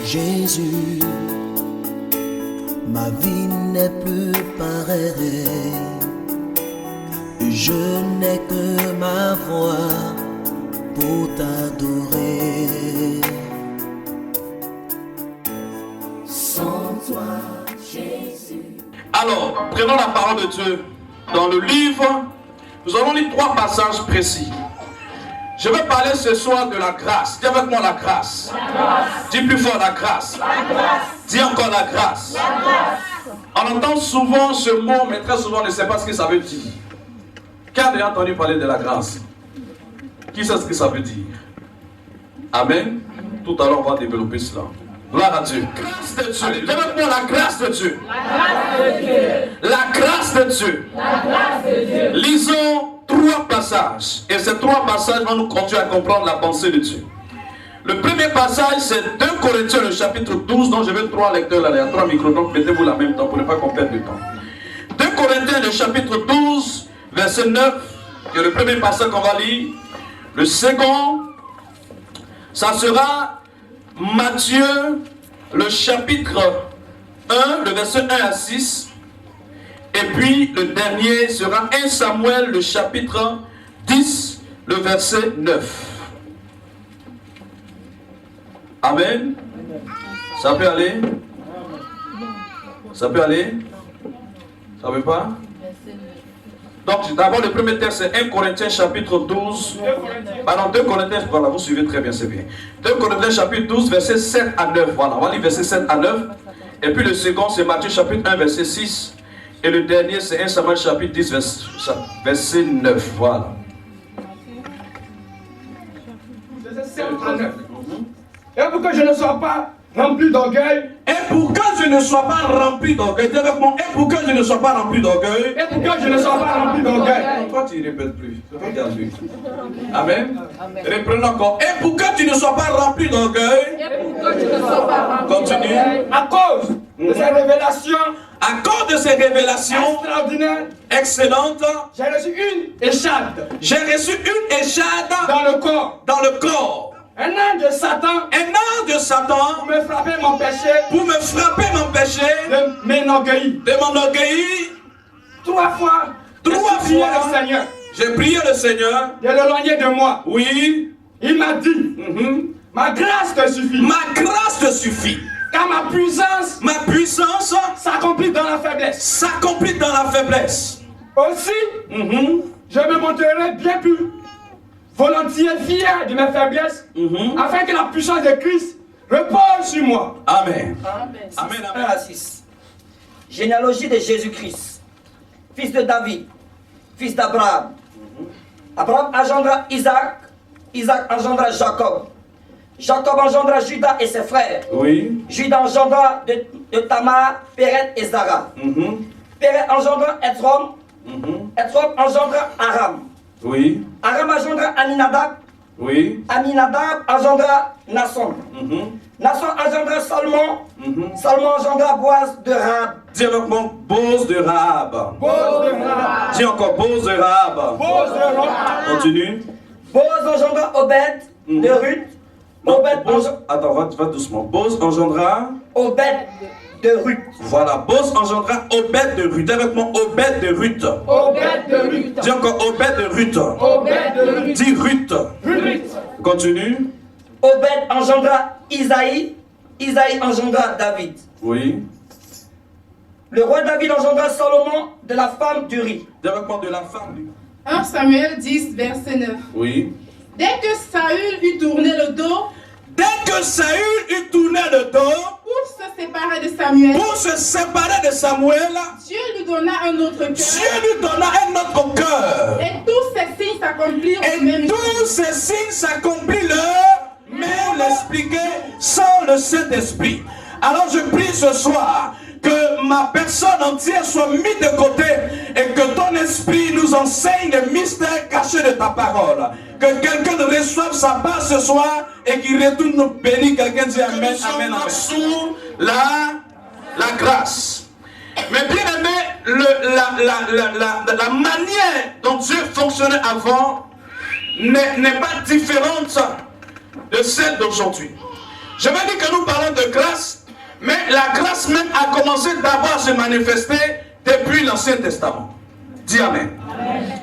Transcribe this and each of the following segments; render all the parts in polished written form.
Jésus, ma vie n'est plus pareille. Je n'ai que ma voix pour t'adorer. Sans toi, Jésus. Alors, prenons la parole de Dieu. Dans le livre, nous allons lire 3 passages précis. Je vais parler ce soir de la grâce. Dis avec moi la grâce. La grâce. Dis plus fort la grâce. La grâce. Dis encore la grâce. La grâce. On entend souvent ce mot, mais très souvent on ne sait pas ce que ça veut dire. Qui a déjà entendu parler de la grâce? Qui sait ce que ça veut dire? Amen. Tout à l'heure on va développer cela. Gloire à Dieu. Grâce de Dieu. Dis avec moi la grâce de Dieu. La grâce de Dieu. La grâce de Dieu. La grâce de Dieu. Lisons 3 passages. Et ces 3 passages vont nous conduire à comprendre la pensée de Dieu. Le premier passage, c'est 2 Corinthiens, le chapitre 12, dont je veux 3 lecteurs là. Il y a 3 micros, donc mettez-vous la même temps pour ne pas qu'on perde de temps. 2 Corinthiens, le chapitre 12, verset 9, qui est le premier passage qu'on va lire. Le second, ça sera Matthieu, le chapitre 1, le verset 1 à 6. Et puis le dernier sera 1 Samuel, le chapitre 10, le verset 9. Amen. Ça peut aller? Ça peut aller? Ça ne veut pas? Donc d'abord le premier texte c'est 1 Corinthiens chapitre 12. Pardon, 2 Corinthiens, voilà, vous suivez très bien, c'est bien. 2 Corinthiens chapitre 12, verset 7 à 9. Voilà, on va lire verset 7 à 9. Et puis le second c'est Matthieu chapitre 1, verset 6. Et le dernier c'est 1 Samuel chapitre 10, verset 9. Voilà. Verset 7 à 9. Et pour que je ne sois pas rempli d'orgueil. Et pour que je ne sois pas rempli d'orgueil. Dis avec moi. Et pour que je ne sois pas rempli d'orgueil. Et pour que je ne sois pas rempli d'orgueil. Pourquoi tu ne répètes plus? Regarde-lui. Amen. Reprenons encore. Et pour que tu ne sois pas rempli d'orgueil. Et pour que tu ne sois pas rempli Continue. d'orgueil. À cause de ces révélations. À cause de ces révélations extraordinaires. Excellentes. J'ai reçu une échade. J'ai reçu une échade. Dans le corps. Dans le corps. Un ange de Satan. Un ange de Satan. Pour me frapper, m'empêcher. Pour me frapper, m'empêcher. De m'enorgueillir. De m'enorgueillir. 3 fois. 3 fois. Le Seigneur. J'ai prié le Seigneur. De l'éloigner de moi. Oui. Il m'a dit. Ma grâce te suffit. Ma grâce te suffit. Car ma puissance s'accomplit dans la faiblesse. S'accomplit dans la faiblesse. Aussi, je me montrerai bien plus volontiers fier de mes faiblesses, afin que la puissance de Christ repose sur moi. Amen. Amen. Amen. 1 à 6. Généalogie de Jésus-Christ, fils de David, fils d'Abraham. Abraham engendra Isaac, Isaac engendra Jacob. Jacob engendra Judas et ses frères. Oui. Judas engendra de Tamar, Péret et Zara. Péret engendra Étrom. Étrom engendra Aram. Oui. Aram engendra Aminadab. Oui. Aminadab engendra Nasson. Nasson engendra Salmon. Salmon engendra Boaz de Rahab. Dis avec moi, Boaz de Rahab. Boaz de Rahab. Dis encore, Boaz de Rahab. Boaz de Rahab. Continue. Boaz engendra Obed de Ruth. Obed engendra... Attends, va doucement. Boaz engendra... Obed de Ruth. Voilà, Boaz engendra Obed de Ruth. Dis avec moi, Obed de Ruth. Obed de Ruth. Dis encore, Obed de Ruth. Obed de Ruth. Dis Ruth. Ruth. Continue. Obed engendra Isaïe. Isaïe engendra David. Oui. Le roi David engendra Salomon de la femme d'Uri. Dis avec moi, de la femme. 1 Samuel 10, verset 9. Oui. Dès que Saül eut tourné le dos, Dès que Saül eut tourné le dos pour se séparer de Samuel, Dieu lui donna un autre cœur. Dieu lui donna un autre cœur. Et tous ces signes s'accomplirent au même Et tous ces signes s'accomplirent, mais l'expliquer sans le Saint-Esprit. Alors je prie ce soir que ma personne entière soit mise de côté et que ton esprit nous enseigne les mystères cachés de ta parole. Que quelqu'un reçoive sa part ce soir et qu'il retourne nous bénir. Quelqu'un dit Amen, Amen, Amen. Sous la grâce. Mais bien aimé, la manière dont Dieu fonctionnait avant n'est pas différente de celle d'aujourd'hui. Je vais dire que nous parlons de grâce. Mais la grâce même a commencé d'abord à se manifester depuis l'Ancien Testament. Dis Amen. Amen.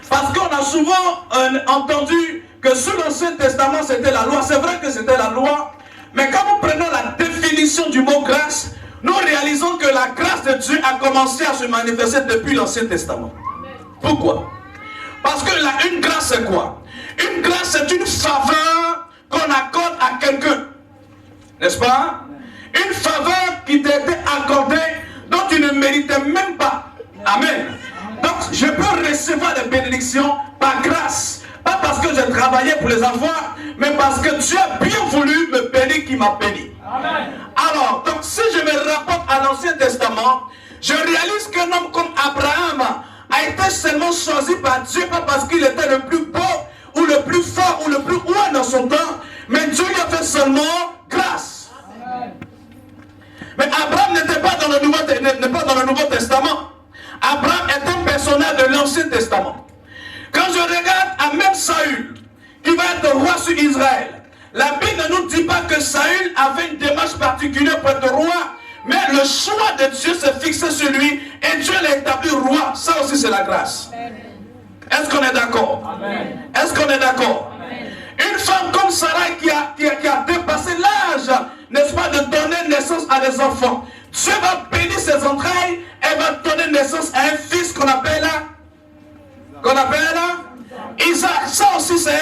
Parce qu'on a souvent entendu que sous l'Ancien Testament c'était la loi. C'est vrai que c'était la loi. Mais quand nous prenons la définition du mot grâce, nous réalisons que la grâce de Dieu a commencé à se manifester depuis l'Ancien Testament. Pourquoi? Parce que une grâce c'est quoi? Une grâce c'est une faveur qu'on accorde à quelqu'un. N'est-ce pas? Une faveur qui t'a été accordée dont tu ne méritais même pas. Amen. Donc je peux recevoir des bénédictions par grâce. Pas parce que j'ai travaillé pour les avoir, mais parce que Dieu a bien voulu me bénir qui m'a béni. Amen. Alors, donc si je me rapporte à l'Ancien Testament, je réalise qu'un homme comme Abraham a été seulement choisi par Dieu, pas parce qu'il était le plus beau, ou le plus fort, ou le plus haut dans son temps, mais Dieu lui a fait seulement grâce. Amen. Mais Abraham n'était pas dans le Nouveau Testament. Abraham est un personnage de l'Ancien Testament. Quand je regarde à même Saül, qui va être roi sur Israël, la Bible ne nous dit pas que Saül avait une démarche particulière pour être roi, mais le choix de Dieu s'est fixé sur lui et Dieu l'a établi roi. Ça aussi c'est la grâce. Est-ce qu'on est d'accord? Est-ce qu'on est d'accord? Une femme comme Sarah qui a dépassé l'âge, n'est-ce pas, de donner naissance à des enfants, Dieu va bénir ses entrailles, elle va donner naissance à un fils qu'on appelle Isaac. Ça aussi c'est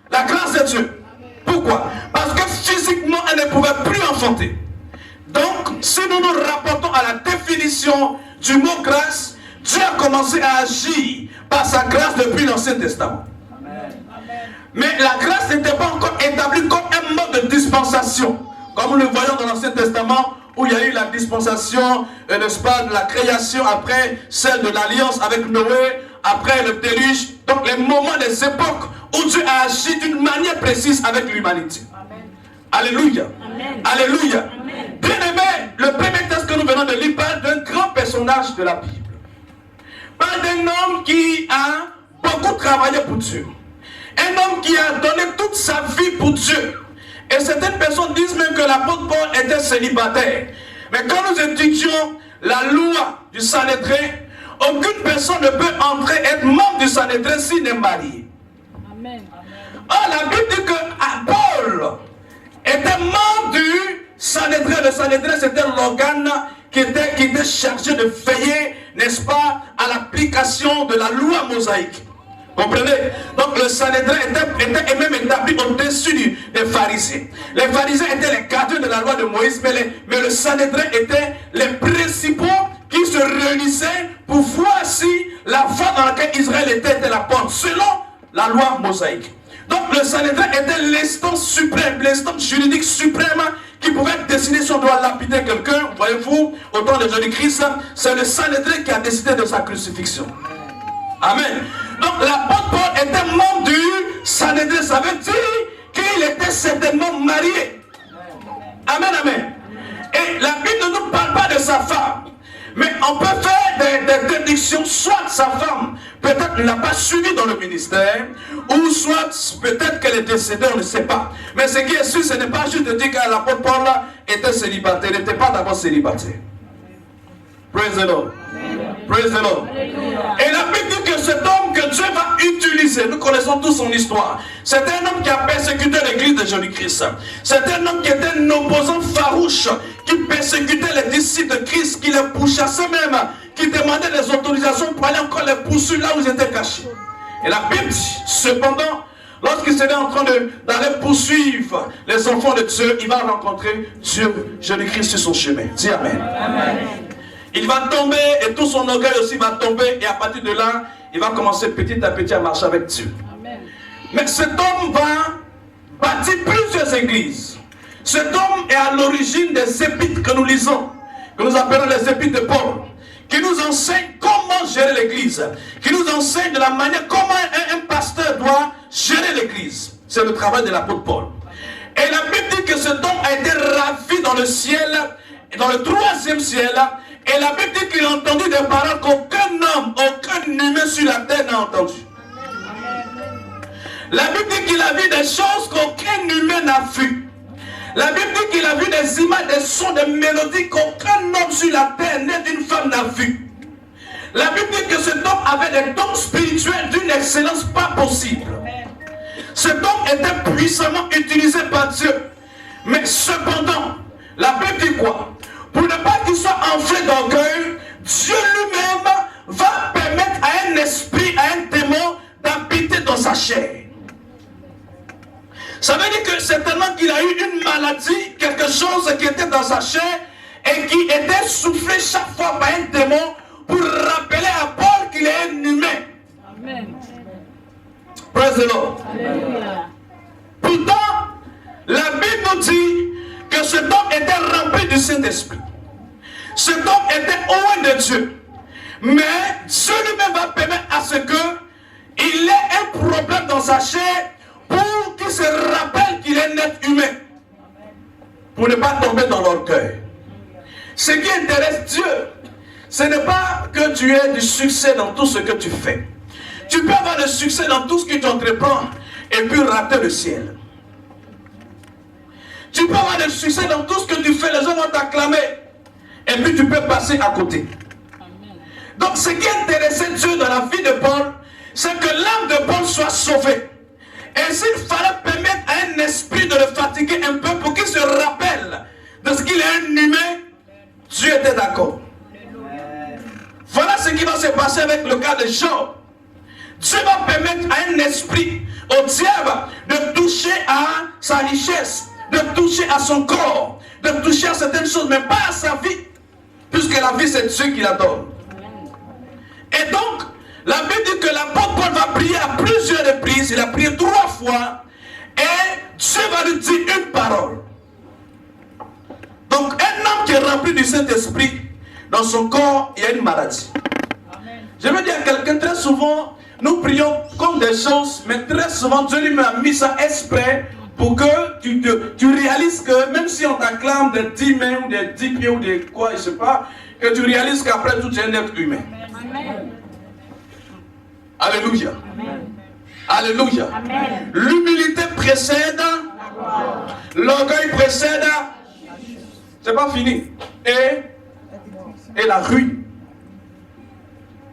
la grâce de Dieu. Pourquoi? Parce que physiquement elle ne pouvait plus enfanter. Donc si nous nous rapportons à la définition du mot grâce, Dieu a commencé à agir par sa grâce depuis l'Ancien Testament. Mais la grâce n'était pas encore établie comme un mode de dispensation, comme nous le voyons dans l'Ancien Testament, où il y a eu la dispensation, n'est-ce pas, de la création, après celle de l'alliance avec Noé, après le déluge. Donc les moments, les époques où Dieu a agi d'une manière précise avec l'humanité. Alléluia. Amen. Alléluia. Amen. Bien aimé, le premier texte que nous venons de lire parle d'un grand personnage de la Bible. Parle d'un homme qui a beaucoup travaillé pour Dieu. Un homme qui a donné toute sa vie pour Dieu. Et certaines personnes disent même que l'apôtre Paul était célibataire. Mais quand nous étudions la loi du Sanhédrin, aucune personne ne peut entrer, être membre du Sanhédrin s'il n'est marié. Amen. Or, la Bible dit que Paul était membre du Sanhédrin. Le Sanhédrin, c'était l'organe qui était chargé de veiller, n'est-ce pas, à l'application de la loi mosaïque. Comprenez? Donc le Sanhédrin était même établi au-dessus des pharisiens. Les pharisiens étaient les gardiens de la loi de Moïse, mais le Sanhédrin était les principaux qui se réunissaient pour voir si la voie dans laquelle Israël était la porte, selon la loi mosaïque. Donc le Sanhédrin était l'instance suprême, l'instance juridique suprême qui pouvait décider si on doit lapider quelqu'un. Voyez-vous, au temps de Jésus-Christ, c'est le Sanhédrin qui a décidé de sa crucifixion. Amen. Donc l'apôtre Paul était membre du Sanhédrin. Ça veut dire qu'il était certainement marié. Amen, amen. Et la Bible ne nous parle pas de sa femme. Mais on peut faire des déductions. Soit sa femme peut-être ne l'a pas suivi dans le ministère, ou soit peut-être qu'elle est décédée, on ne sait pas. Mais ce qui est sûr, ce n'est pas juste de dire que l'apôtre Paul était célibataire. Il n'était pas d'abord célibataire. Praise the Lord. Praise the Lord. Et la Bible dit que cet homme que Dieu va utiliser, nous connaissons tous son histoire. C'est un homme qui a persécuté l'église de Jésus-Christ. C'est un homme qui était un opposant farouche, qui persécutait les disciples de Christ, qui les pourchassait même, qui demandait les autorisations pour aller encore les poursuivre là où ils étaient cachés. Et la Bible dit, cependant, lorsqu'il serait en train d'aller poursuivre les enfants de Dieu, il va rencontrer Dieu, Jésus-Christ sur son chemin. Dis Amen. Amen. Il va tomber et tout son orgueil aussi va tomber et à partir de là, il va commencer petit à petit à marcher avec Dieu. Amen. Mais cet homme va bâtir plusieurs églises. Cet homme est à l'origine des épîtres que nous lisons, que nous appelons les épîtres de Paul, qui nous enseignent comment gérer l'église, qui nous enseignent de la manière comment un pasteur doit gérer l'église. C'est le travail de l'apôtre Paul. Et la Bible dit que cet homme a été ravi dans le ciel, dans le 3e ciel. Et la Bible dit qu'il a entendu des paroles qu'aucun homme, aucun humain sur la terre n'a entendu. La Bible dit qu'il a vu des choses qu'aucun humain n'a vues. La Bible dit qu'il a vu des images, des sons, des mélodies qu'aucun homme sur la terre né d'une femme n'a vu. La Bible dit que cet homme avait des dons spirituels d'une excellence pas possible. Cet homme était puissamment utilisé par Dieu. Mais cependant, la Bible dit quoi? Pour ne pas qu'il soit enflé d'orgueil, Dieu lui-même va permettre à un esprit, à un démon d'habiter dans sa chair. Ça veut dire que certainement qu'il a eu une maladie, quelque chose qui était dans sa chair et qui était soufflé chaque fois par un démon pour rappeler à Paul qu'il est un humain. Amen. Praise the Lord. Alléluia. Pourtant, la Bible nous dit que cet homme était rempli du Saint-Esprit. Cet homme était loin de Dieu. Mais Dieu lui-même va permettre à ce qu'il ait un problème dans sa chair pour qu'il se rappelle qu'il est un être humain. Pour ne pas tomber dans l'orgueil. Ce qui intéresse Dieu, ce n'est pas que tu aies du succès dans tout ce que tu fais. Tu peux avoir du succès dans tout ce que tu entreprends et puis rater le ciel. Tu peux avoir du succès dans tout ce que tu fais, les gens vont t'acclamer et puis tu peux passer à côté. Donc ce qui intéressait Dieu dans la vie de Paul, c'est que l'âme de Paul soit sauvée. Et s'il fallait permettre à un esprit de le fatiguer un peu pour qu'il se rappelle de ce qu'il est un humain, Dieu était d'accord. Voilà ce qui va se passer avec le cas de Job. Dieu va permettre à un esprit, au diable, de toucher à sa richesse, de toucher à son corps, de toucher à certaines choses, mais pas à sa vie, puisque la vie c'est Dieu qui la donne. Et donc, la Bible dit que l'apôtre Paul va prier à plusieurs reprises, il a prié 3 fois, et Dieu va lui dire une parole. Donc, un homme qui est rempli du Saint-Esprit, dans son corps, il y a une maladie. Amen. Je veux dire à quelqu'un, très souvent, nous prions comme des choses, mais très souvent, Dieu lui a mis ça exprès pour que tu réalises que même si on t'acclame des 10 mains ou des 10 pieds ou des quoi, je ne sais pas, que tu réalises qu'après tout, tu es un être humain. Amen. Alléluia. Amen. Alléluia. L'humilité précède, l'orgueil précède, c'est pas fini. Et la ruine.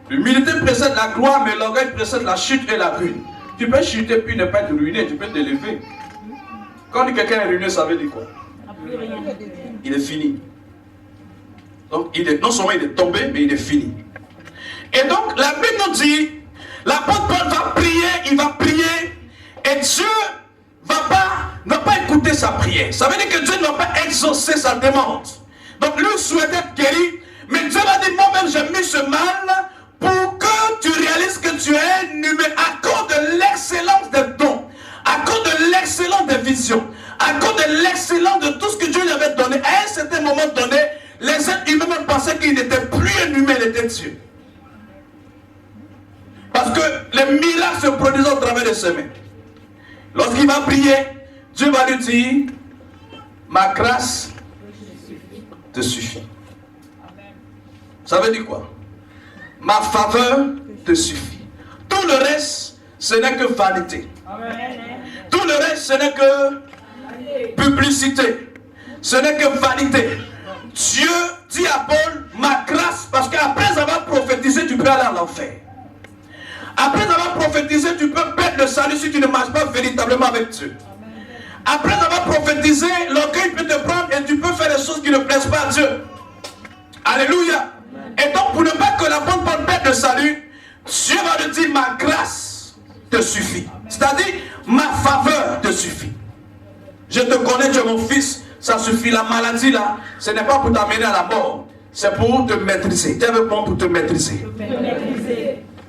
L'humilité précède la gloire, mais l'orgueil précède la chute et la ruine. Tu peux chuter puis ne pas être ruiné, tu peux te lever. Quand quelqu'un est ruiné, ça veut dire quoi? Il est fini. Donc, non seulement il est tombé, mais il est fini. Et donc, la Bible nous dit, l'apôtre Paul va prier, il va prier, et Dieu ne va pas écouter sa prière. Ça veut dire que Dieu ne va pas exaucer sa demande. Donc, lui souhaitait être guéri, mais Dieu va dire, moi-même j'ai mis ce mal pour que tu réalises que tu es un humain à cause de l'excellence des dons, à cause de l'excellence des visions, à cause de l'excellence de tout ce que Dieu lui avait donné. À un certain moment donné, les êtres humains même pensaient qu'il n'était plus un humain, il était Dieu. Parce que les miracles se produisent au travers de ses mains. Lorsqu'il va prier, Dieu va lui dire, ma grâce te suffit. Ça veut dire quoi? Ma faveur te suffit. Tout le reste, ce n'est que vanité. Tout le reste, ce n'est que publicité. Ce n'est que vanité. Dieu dit à Paul, ma grâce, parce qu'après avoir prophétisé, tu peux aller en enfer. Après avoir prophétisé, tu peux perdre le salut si tu ne marches pas véritablement avec Dieu. Après avoir prophétisé, l'orgueil peut te prendre et tu peux faire des choses qui ne plaisent pas à Dieu. Alléluia. Et donc, pour ne pas que l'apôtre Paul perde le salut, Dieu va lui dire, ma grâce te suffit. C'est-à-dire, ma faveur te suffit. Je te connais, tu es mon fils, ça suffit. La maladie là, ce n'est pas pour t'amener à la mort, c'est pour te maîtriser. Dieu veut pour te maîtriser.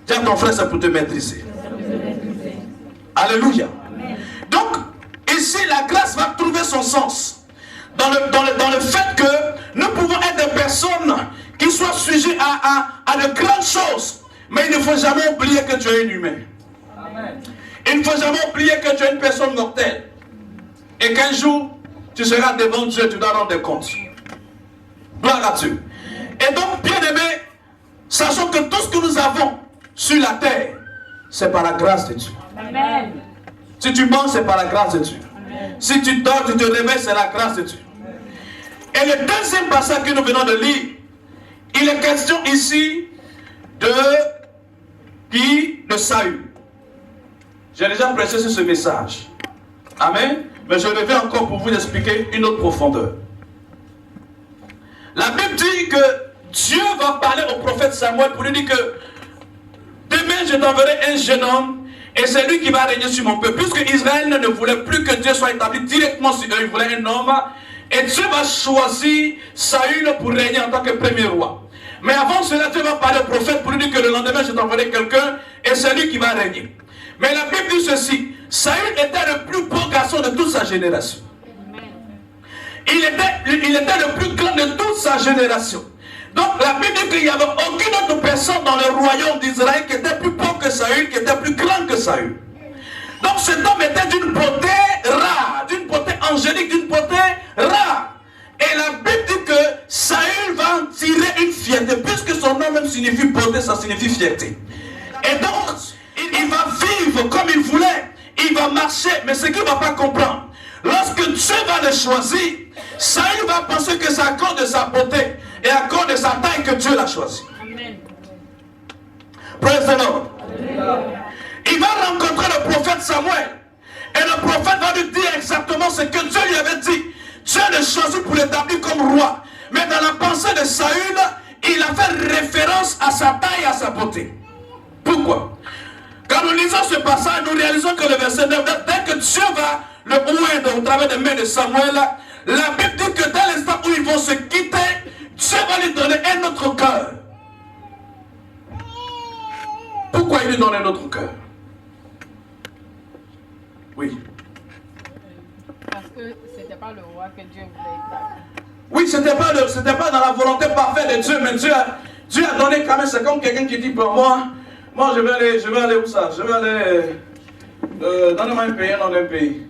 Dis à ton frère, c'est pour te maîtriser. Alléluia. Amen. Donc, ici, la grâce va trouver son sens. Dans le fait que nous pouvons être des personnes qui soient sujets à de grandes choses. Mais il ne faut jamais oublier que tu es un humain. Amen. Il ne faut jamais oublier que tu es une personne mortelle. Et qu'un jour, tu seras devant Dieu, tu dois rendre compte. Gloire à Dieu. Et donc, bien aimé, sachons que tout ce que nous avons sur la terre, c'est par la grâce de Dieu. Amen. Si tu manges, c'est par la grâce de Dieu. Amen. Si tu dors, tu te réveilles, c'est la grâce de Dieu. Et le deuxième passage que nous venons de lire, il est question ici de Saül. J'ai déjà prêché sur ce message. Amen. Mais je reviens encore pour vous expliquer une autre profondeur. La Bible dit que Dieu va parler au prophète Samuel pour lui dire que demain je t'enverrai un jeune homme et c'est lui qui va régner sur mon peuple. Puisque Israël ne voulait plus que Dieu soit établi directement sur eux, il voulait un homme. Et Dieu va choisir Saül pour régner en tant que premier roi. Mais avant cela, Dieu va parler au prophète pour lui dire que le lendemain je t'enverrai quelqu'un et c'est lui qui va régner. Mais la Bible dit ceci, Saül était le plus beau garçon de toute sa génération. Il était le plus grand de toute sa génération. Donc la Bible dit qu'il n'y avait aucune autre personne dans le royaume d'Israël qui était plus beau que Saül, qui était plus grand que Saül. Donc cet homme était d'une beauté rare, d'une beauté angélique, d'une beauté rare. Et la Bible dit que Saül va en tirer une fierté, puisque son nom même signifie beauté, ça signifie fierté. Et donc, il va vivre comme il voulait, il va marcher, mais ce qu'il ne va pas comprendre, lorsque Dieu va le choisir, Saül va penser que c'est à cause de sa beauté et à cause de sa taille que Dieu l'a choisi. Amen. Praise the Lord. Il va rencontrer le prophète Samuel et le prophète va lui dire exactement ce que Dieu lui avait dit. Dieu le choisit pour l'établir comme roi. Mais dans la pensée de Saül, il a fait référence à sa taille et à sa beauté. Pourquoi? Quand nous lisons ce passage, nous réalisons que le verset 9, dès que Dieu va le ouer au travers des mains de Samuel, la Bible dit que dès l'instant où ils vont se quitter, Dieu va lui donner un autre cœur. Pourquoi il lui donne un autre cœur? Oui. Parce que ce n'était pas le roi que Dieu voulait établir. Oui, ce n'était pas dans la volonté parfaite de Dieu, mais Dieu a donné quand même, c'est comme quelqu'un qui dit, pour moi je vais aller où ça? Je vais aller, donnez-moi un pays, non un pays.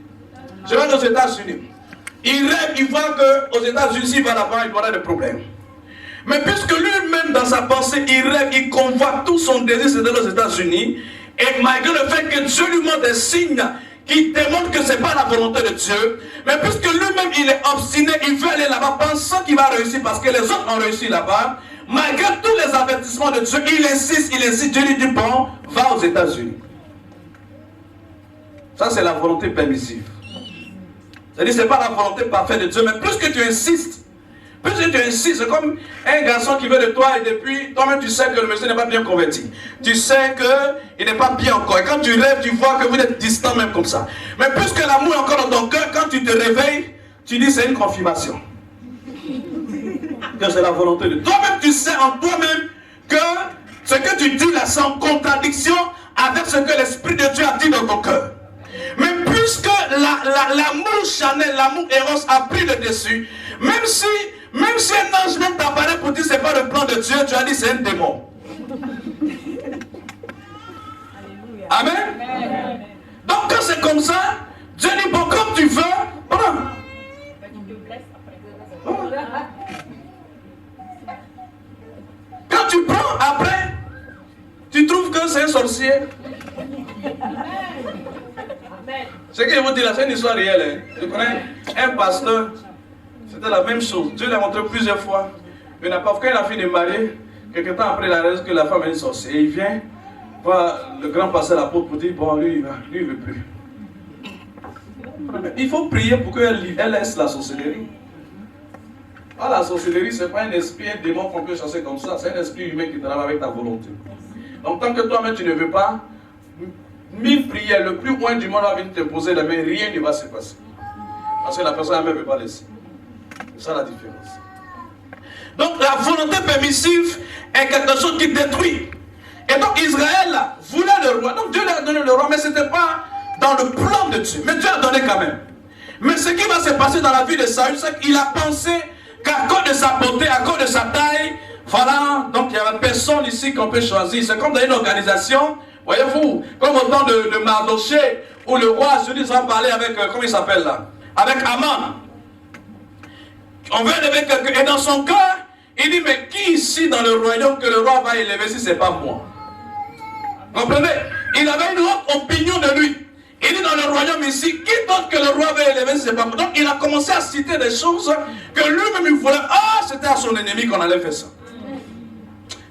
Je vais aller aux États-Unis. Il rêve, il voit qu'aux États-Unis, s'il va là-bas, il y aura des problèmes. Mais puisque lui-même, dans sa pensée, il rêve, il convoite tout son désir, c'est d'aller aux États-Unis, et malgré le fait que Dieu lui montre des signes qui démontrent que ce n'est pas la volonté de Dieu, mais puisque lui-même, il est obstiné, il veut aller là-bas, pensant qu'il va réussir, parce que les autres ont réussi là-bas, malgré tous les avertissements de Dieu, il insiste, Dieu lui dit, bon, va aux États-Unis. Ça, c'est la volonté permissive. C'est-à-dire, ce n'est pas la volonté parfaite de Dieu, mais plus que tu insistes, c'est comme un garçon qui veut de toi et depuis, toi-même tu sais que le monsieur n'est pas bien converti. Tu sais qu'il n'est pas bien encore. Et quand tu rêves, tu vois que vous êtes distant même comme ça. Mais puisque l'amour est encore dans ton cœur, quand tu te réveilles, tu dis c'est une confirmation. Que c'est la volonté de Dieu. Toi-même tu sais en toi-même que ce que tu dis là, c'est en contradiction avec ce que l'Esprit de Dieu a dit dans ton cœur. Mais puisque l'amour charnel, l'amour éros a pris le dessus, même si un ange même t'apparaît pour dire c'est pas le plan de Dieu, tu as dit c'est un démon. Amen. Amen. Donc quand c'est comme ça, Dieu dit bon comme tu veux, prends. Quand tu prends après, tu trouves que c'est un sorcier. Ce que je vous dis là, c'est une histoire réelle. Hein. Je connais un pasteur, c'était la même chose. Dieu l'a montré plusieurs fois. Mais quand il a fini de marier, quelque temps après, il a réalisé que la femme est une sorcière. Et il vient voir le grand pasteur, l'apôtre, pour dire bon, lui, il ne veut plus. Il faut prier pour qu'elle laisse la sorcellerie. Ah, la sorcellerie, ce n'est pas un esprit, un démon qu'on peut chasser comme ça. C'est un esprit humain qui travaille avec ta volonté. Donc, tant que toi-même tu ne veux pas, 1000 prières, le plus loin du monde va venir te poser la main, rien ne va se passer. Parce que la personne elle-même ne veut pas laisser. C'est ça la différence. Donc la volonté permissive est quelque chose qui détruit. Et donc Israël voulait le roi. Donc Dieu lui a donné le roi, mais ce n'était pas dans le plan de Dieu. Mais Dieu a donné quand même. Mais ce qui va se passer dans la vie de Saül, c'est qu'il a pensé qu'à cause de sa beauté, à cause de sa taille, voilà, donc il n'y avait personne ici qu'on peut choisir. C'est comme dans une organisation. Voyez-vous, comme au temps de Mardoché, où le roi Judas va parler avec, comment il s'appelle là? Avec Aman. On veut élever quelqu'un, et dans son cœur, il dit, mais qui ici dans le royaume que le roi va élever si ce n'est pas moi? Comprenez? Il avait une autre opinion de lui. Il dit dans le royaume ici, qui d'autre que le roi veut élever ses bambous? Donc il a commencé à citer des choses que lui-même il voulait. Ah, c'était à son ennemi qu'on allait faire ça.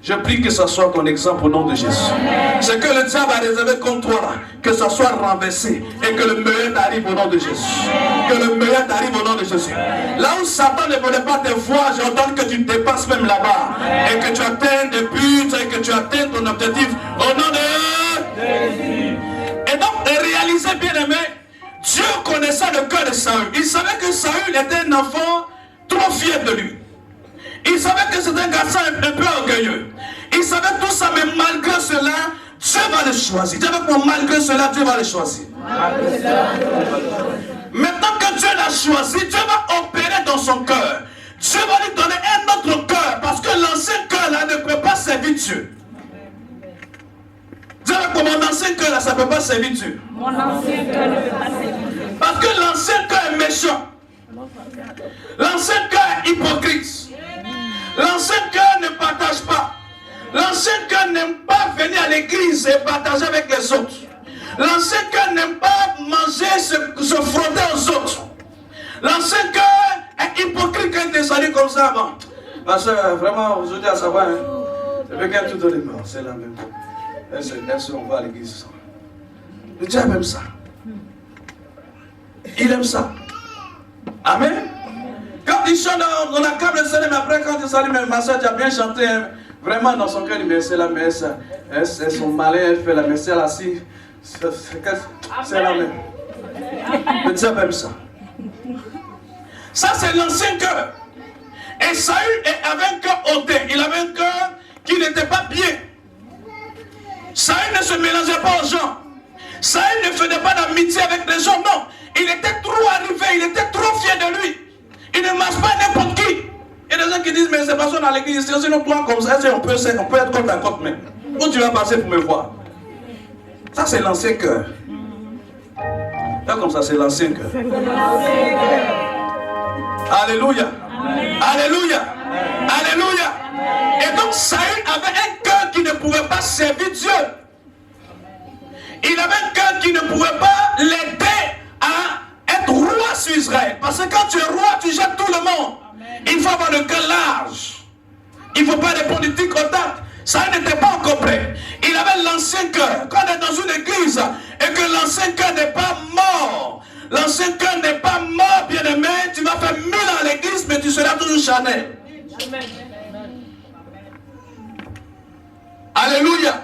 Je prie que ce soit ton exemple au nom de Jésus. Ce que le diable a réservé contre toi, que ça soit renversé et que le meilleur t'arrive au nom de Jésus. Que le meilleur t'arrive au nom de Jésus. Là où Satan ne voulait pas te voir, j'entends que tu dépasses même là-bas. Et que tu atteins des buts et que tu atteins ton objectif au nom de Jésus. Et donc, réalisez bien aimé, Dieu connaissait le cœur de Saül. Il savait que Saül était un enfant trop fier de lui. Il savait que c'était un garçon un peu orgueilleux. Il savait tout ça, mais malgré cela, Dieu va le choisir. Dieu avec moi, malgré cela, Dieu va le choisir. Maintenant que Dieu l'a choisi, Dieu va opérer dans son cœur. Dieu va lui donner un autre cœur, parce que l'ancien cœur là ne peut pas servir Dieu. Dieu avec moi, mon ancien cœur là, ça ne peut pas servir Dieu. Mon ancien cœur ne peut pas servir Dieu. Parce que l'ancien cœur est méchant. L'ancien cœur est hypocrite. L'ancien cœur ne partage pas. L'ancien cœur n'aime pas venir à l'église et partager avec les autres. L'ancien cœur n'aime pas manger, se frotter aux autres. L'ancien cœur est hypocrite quand il te salue comme ça. Bon. Ma soeur, vraiment, aujourd'hui à savoir, je veux qu'elle tout donne, c'est la même. Elle se va à l'église. Le diable aime ça. Il aime ça. Amen. Quand il chante, on accable le Seigneur, mais après quand il salue, ma soeur, tu as bien chanté, hein. Vraiment dans son cœur, il dit, mais c'est la messe, elles sont malins, elle fait la messe, elle assise, c'est la même. Le diable aime ça. Ça c'est l'ancien cœur. Et Saül avait un cœur ôté, il avait un cœur qui n'était pas bien. Saül ne se mélangeait pas aux gens. Saül ne faisait pas d'amitié avec les gens, non. Il était trop arrivé, il était trop fier de lui. Il ne marche pas n'importe qui. Il y a des gens qui disent, mais c'est pas ça dans l'église, sinon toi comme ça, on peut être côte à côte même. Où tu vas passer pour me voir? Ça c'est l'ancien cœur. Là comme ça, c'est l'ancien cœur. Alléluia. Alléluia. Alléluia. Et donc Saül avait un cœur qui ne pouvait pas servir Dieu. Il avait un cœur qui ne pouvait pas l'aider à être roi sur Israël. Parce que quand tu es roi, tu jettes tout le monde. Il faut avoir le cœur large. Il ne faut pas des politiques contacts. Ça n'était pas encore prêt. Il avait l'ancien cœur. Quand on est dans une église et que l'ancien cœur n'est pas mort, l'ancien cœur n'est pas mort, bien-aimé, tu vas faire 1000 ans à l'église, mais tu seras toujours charnel. Alléluia.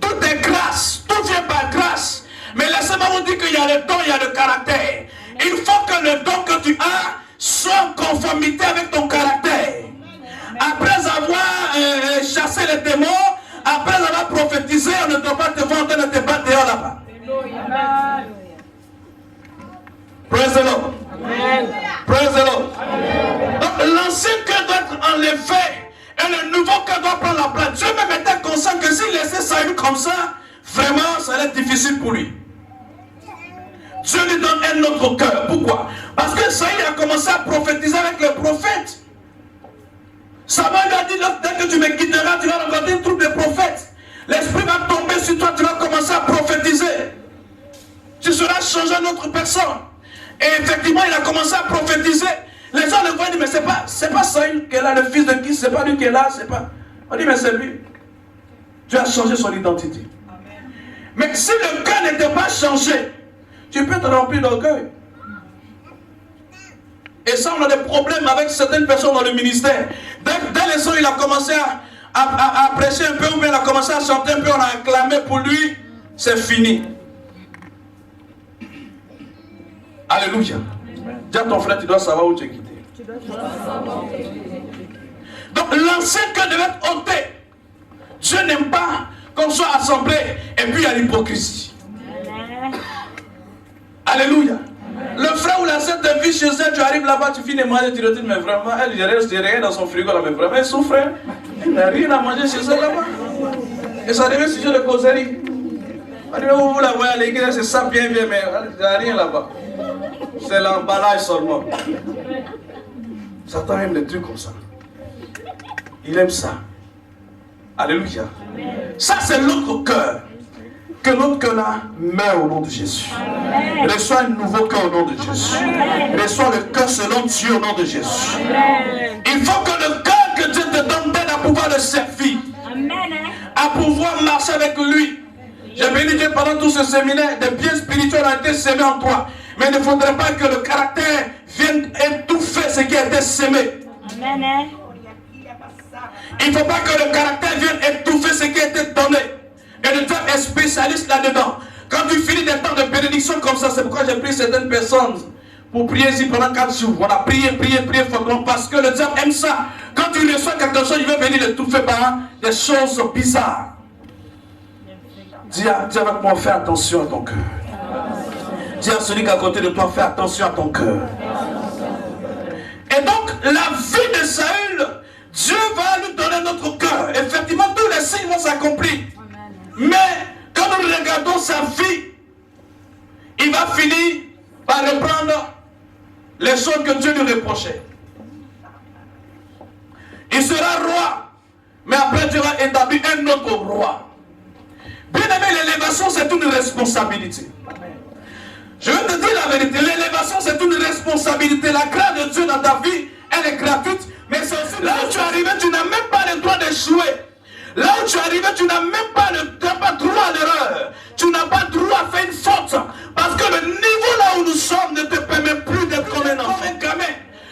Tout est grâce. Tout vient par grâce. Mais laissez-moi vous dire qu'il y a le don, il y a le caractère. Il faut que le don que tu as soit en conformité avec ton caractère. Après avoir chassé les démons, après avoir prophétisé, on ne doit pas te voir, on ne te pas dehors là-bas. Praise the Lord. Praise the Lord. Donc l'ancien cœur doit être enlevé et le nouveau cœur doit prendre la place. Dieu même était conscient que s'il laissait Saül comme ça, vraiment ça allait être difficile pour lui. Dieu lui donne un autre cœur. Pourquoi? Parce que Saül a commencé à prophétiser avec les prophètes. Samuel lui a dit, dès que tu me quitteras, tu vas rencontrer une troupe de prophètes. L'esprit va tomber sur toi, tu vas commencer à prophétiser. Tu seras changé en autre personne. Et effectivement, il a commencé à prophétiser. Les gens le voient et disent, mais c'est pas Saül qui est là, le fils de qui, c'est pas lui qui est là, c'est pas. On dit, mais c'est lui. Tu as changé son identité. Amen. Mais si le cœur n'était pas changé, tu peux te remplir d'orgueil. Et ça, on a des problèmes avec certaines personnes dans le ministère. Dès les ans, il a commencé à prêcher un peu, ou bien il a commencé à chanter un peu, on a acclamé pour lui, c'est fini. Alléluia. Dis à ton frère, tu dois savoir où tu es quitté. Donc l'ancien cœur devait être ôté. Dieu n'aime pas qu'on soit assemblé et puis il y a l'hypocrisie. Alléluia. Le frère ou la sœur te vit chez elle, tu arrives là-bas, tu finis de manger, tu te dis, mais vraiment, elle reste rien dans son frigo là, mais vraiment, elle souffre. Elle n'a rien à manger chez elle là-bas. Et ça devient sujet de causerie. Vous la voyez à l'église, c'est ça bien, mais il n'y a rien là-bas. C'est l'emballage seulement. Satan aime les trucs comme ça. Il aime ça. Alléluia. Ça, c'est l'autre cœur. que l'autre cœur-là meurt au nom de Jésus. Reçois un nouveau cœur au nom de Jésus. Reçois le cœur selon Dieu au nom de Jésus. Il faut que le cœur que Dieu te donne t'aide à pouvoir le servir. À pouvoir marcher avec lui. J'ai béni Dieu pendant tout ce séminaire, des biens spirituels ont été sémés en toi. Mais il ne faudrait pas que le caractère vienne étouffer ce qui a été sémé. Il ne faut pas que le caractère vienne étouffer ce qui a été donné. Et le diable est spécialiste là-dedans. Quand tu finis des temps de bénédiction comme ça, c'est pourquoi j'ai pris certaines personnes pour prier ici pendant 4 jours. On a prié fortement parce que le diable aime ça. Quand tu reçois quelque chose, il veut venir l'étouffer par des choses bizarres. Dis avec moi, fais attention à ton cœur. Dis à celui qui est à côté de toi, fais attention à ton cœur. Et donc, la vie de Saül, Dieu va nous donner notre cœur. Effectivement, tous les signes vont s'accomplir. Mais, quand nous regardons sa vie, il va finir par reprendre les choses que Dieu lui reprochait. Il sera roi, mais après Dieu va établir un autre roi. Bien aimé, l'élévation c'est une responsabilité. Je vais te dire la vérité, l'élévation c'est une responsabilité. La grâce de Dieu dans ta vie, elle est gratuite, mais c'est aussi là où tu es arrivé, tu n'as même pas le droit d'échouer. Là où tu es arrivé, tu n'as même pas droit à l'erreur. Tu n'as pas droit à faire une faute. Parce que le niveau là où nous sommes ne te permet plus d'être comme un enfant.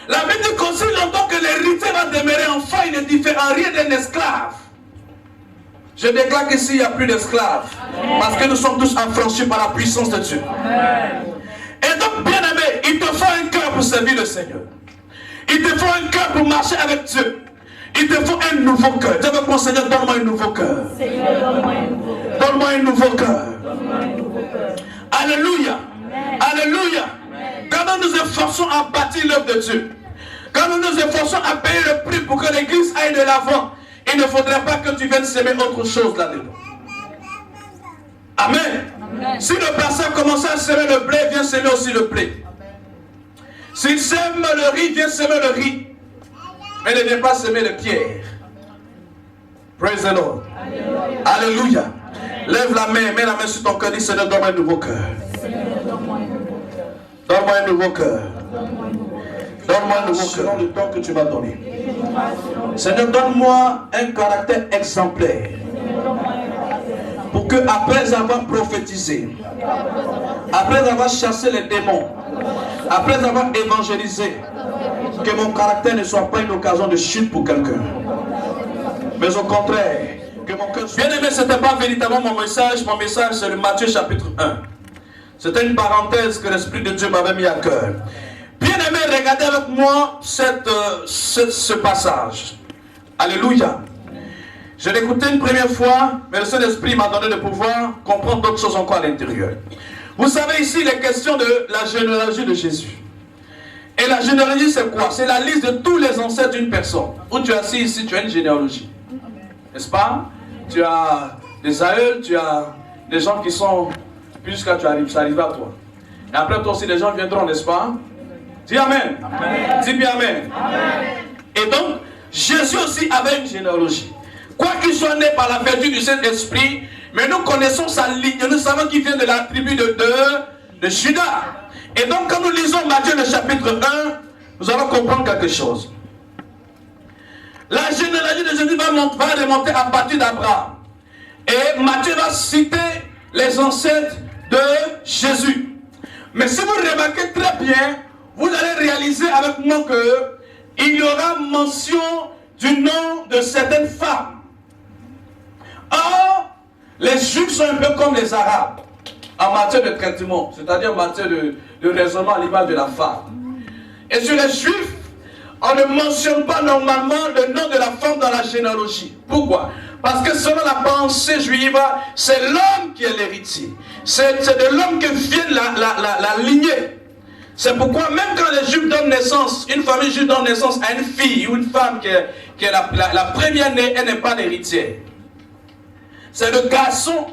La Bible dit qu'aussi longtemps que l'héritier va demeurer enfant, il ne diffère en rien d'un esclave. Je déclare qu'ici il n'y a plus d'esclaves. Parce que nous sommes tous affranchis par la puissance de Dieu. Et donc, bien aimé, il te faut un cœur pour servir le Seigneur. Il te faut un cœur pour marcher avec Dieu. Il te faut un nouveau cœur. Dis avec mon Seigneur, donne-moi un nouveau cœur. Donne-moi un nouveau cœur. Alléluia. Alléluia. Quand nous nous efforçons à bâtir l'œuvre de Dieu, quand nous nous efforçons à payer le prix pour que l'église aille de l'avant, il ne faudrait pas que tu viennes s'aimer autre chose là-dedans. Amen. Amen. Si le pasteur commence à s'aimer le blé, viens s'aimer aussi le blé. S'il sème le riz, viens s'aimer le riz. Mais ne viens pas s'aimer les pierres. Praise the Lord. Alléluia. Alléluia. Lève la main, mets la main sur ton cœur, dis Seigneur, donne-moi un nouveau cœur. Donne-moi un nouveau cœur. Donne-moi un nouveau cœur selon le temps que tu m'as donné. Seigneur, donne-moi un caractère exemplaire. Pour que après avoir prophétisé, après avoir chassé les démons, après avoir évangélisé, que mon caractère ne soit pas une occasion de chute pour quelqu'un. Mais au contraire, que mon cœur soit... Bien aimé, ce n'était pas véritablement mon message c'est le Matthieu chapitre 1. C'était une parenthèse que l'Esprit de Dieu m'avait mis à cœur. Bien aimé, regardez avec moi ce passage. Alléluia. Je l'ai écouté une première fois, mais le Saint-Esprit m'a donné le pouvoir comprendre d'autres choses encore à l'intérieur. Vous savez ici, il est question de la généalogie de Jésus. Et la généalogie, c'est quoi? C'est la liste de tous les ancêtres d'une personne. Où tu es assis ici, tu as une généalogie. N'est-ce pas? Tu as des aïeuls, tu as des gens qui sont... Jusqu'à tu arrives, ça arrive à toi. Et après toi aussi, les gens viendront, n'est-ce pas? Dis Amen. Amen. Dis bien Amen. Amen. Et donc, Jésus aussi avait une généalogie. Quoi qu'il soit né par la vertu du Saint-Esprit, mais nous connaissons sa ligne, nous savons qu'il vient de la tribu de Judas. Et donc, quand nous lisons Matthieu le chapitre 1, nous allons comprendre quelque chose. La généalogie de Jésus va remonter à partir d'Abraham. Et Matthieu va citer les ancêtres de Jésus. Mais si vous remarquez très bien, vous allez réaliser avec moi qu'il y aura mention du nom de certaines femmes. Or, les Juifs sont un peu comme les Arabes en matière de traitement, c'est-à-dire en matière de raisonnement à l'image de la femme. Et sur les Juifs, on ne mentionne pas normalement le nom de la femme dans la généalogie. Pourquoi? Parce que selon la pensée juive, c'est l'homme qui est l'héritier. C'est de l'homme que vient la lignée. C'est pourquoi même quand les Juifs donnent naissance, une famille juive donne naissance à une fille ou une femme qui est la première née, elle n'est pas l'héritière. C'est le garçon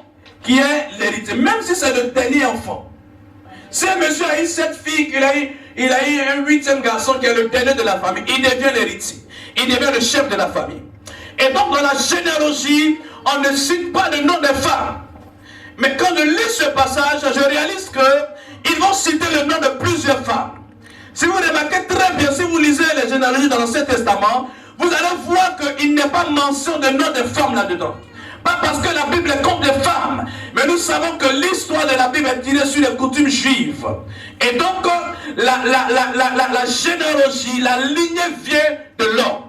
qui est l'héritier, même si c'est le dernier enfant. Si un monsieur a eu cette fille, il a eu un 8e garçon qui est le dernier de la famille, il devient l'héritier. Il devient le chef de la famille. Et donc dans la généalogie, on ne cite pas le nom des femmes. Mais quand je lis ce passage, je réalise qu'ils vont citer le nom de plusieurs femmes. Si vous remarquez très bien, si vous lisez les généalogies dans l'Ancien Testament, vous allez voir qu'il n'y a pas mention de nom de femmes là-dedans. Pas parce que la Bible compte des femmes, mais nous savons que l'histoire de la Bible est tirée sur les coutumes juives. Et donc, la généalogie, la lignée vient de l'homme.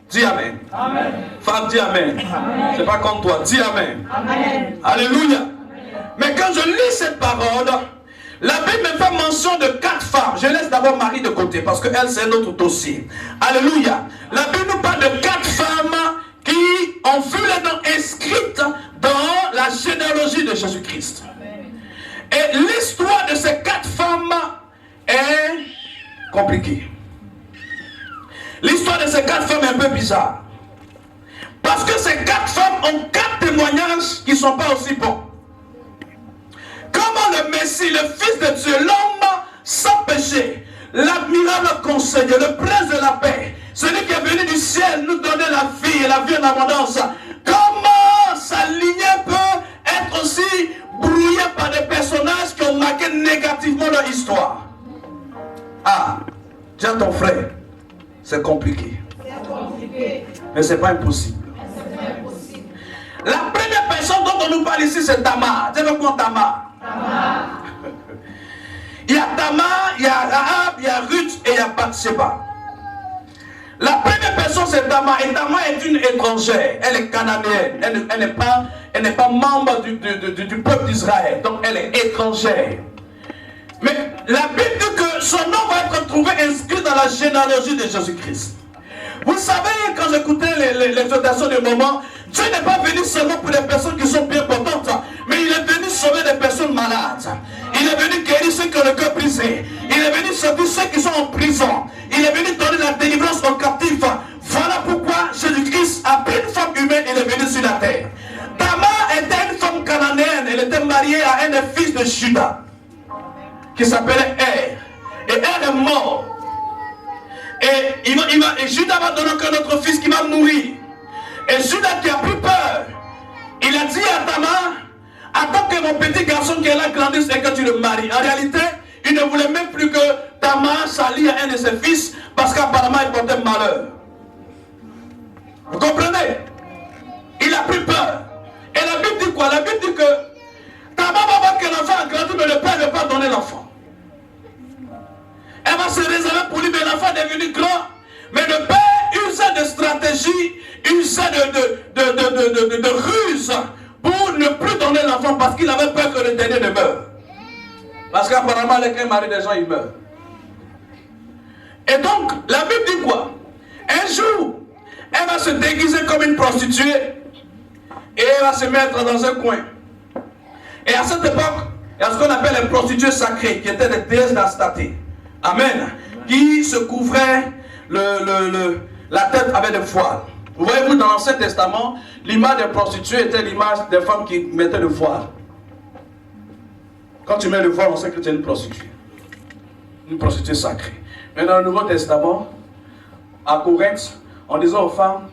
Dis Amen. Amen. Femme, dis Amen. Amen. C'est pas comme toi, dis Amen. Amen. Alléluia. Amen. Mais quand je lis cette parole, la Bible me fait mention de 4 femmes. Je laisse d'abord Marie de côté parce qu'elle c'est un autre dossier. Alléluia. La Bible nous parle de 4 femmes qui ont vu les noms inscrites dans la généalogie de Jésus-Christ. Et l'histoire de ces 4 femmes est compliquée. L'histoire de ces 4 femmes est un peu bizarre. Parce que ces 4 femmes ont 4 témoignages qui ne sont pas aussi bons. Comment le Messie, le Fils de Dieu, l'homme sans péché, l'admirable conseiller, le prince de la paix, celui qui est venu du ciel nous donner la vie et la vie en abondance, comment sa lignée peut être aussi brouillée par des personnages qui ont marqué négativement leur histoire? Ah, dis à ton frère, c'est compliqué. Mais ce n'est pas impossible. La première personne dont on nous parle ici, c'est Tamar. Dis avec moi Tamar. Il y a Tamar, il y a Rahab, il y a Ruth et il y a Bathsheba. La première personne c'est Tamar. Et Tamar est une étrangère. Elle est cananéenne. Elle n'est pas membre du peuple d'Israël. Donc elle est étrangère. Mais la Bible dit que son nom va être trouvé inscrit dans la généalogie de Jésus-Christ. Vous savez, quand j'écoutais l'exhortation du moment, Dieu n'est pas venu seulement pour les personnes qui sont bien portantes, mais il est venu sauver des personnes malades. Il est venu guérir ceux qui ont le cœur brisé. Il est venu sauver ceux qui sont en prison. Il est venu donner la délivrance aux captifs. Voilà pourquoi Jésus-Christ, après une femme humaine, il est venu sur la terre. Tamar était une femme cananéenne. Elle était mariée à un des fils de Juda, qui s'appelait Er. Et Er est mort. Et Judas va donner qu'un autre fils qui va mourir. Et Judas qui a pris peur, il a dit à Tamar, attends que mon petit garçon qui est là grandisse et que tu le maries. En réalité, il ne voulait même plus que Tamar s'allie à un de ses fils parce qu'apparemment il portait malheur. Vous comprenez? Il a pris peur. Et la Bible dit quoi? La Bible dit que Tamar va voir que l'enfant a grandi, mais le père ne veut pas donner l'enfant. Elle va se réserver pour lui, mais l'enfant est devenu grand. Mais le père usait de stratégie, usait de ruse pour ne plus donner l'enfant parce qu'il avait peur que le dernier ne meure. Parce qu'apparemment, les maris des gens, ils meurent. Et donc, la Bible dit quoi? Un jour, elle va se déguiser comme une prostituée et elle va se mettre dans un coin. Et à cette époque, il y a ce qu'on appelle les prostituées sacrées, qui étaient des déesses d'Astaté. Amen. Qui se couvrait la tête avec des voiles. Vous voyez-vous, dans l'Ancien Testament, l'image des prostituées était l'image des femmes qui mettaient le voile. Quand tu mets le voile, on sait que tu es une prostituée. Une prostituée sacrée. Mais dans le Nouveau Testament, à Corinthe, on disait aux femmes,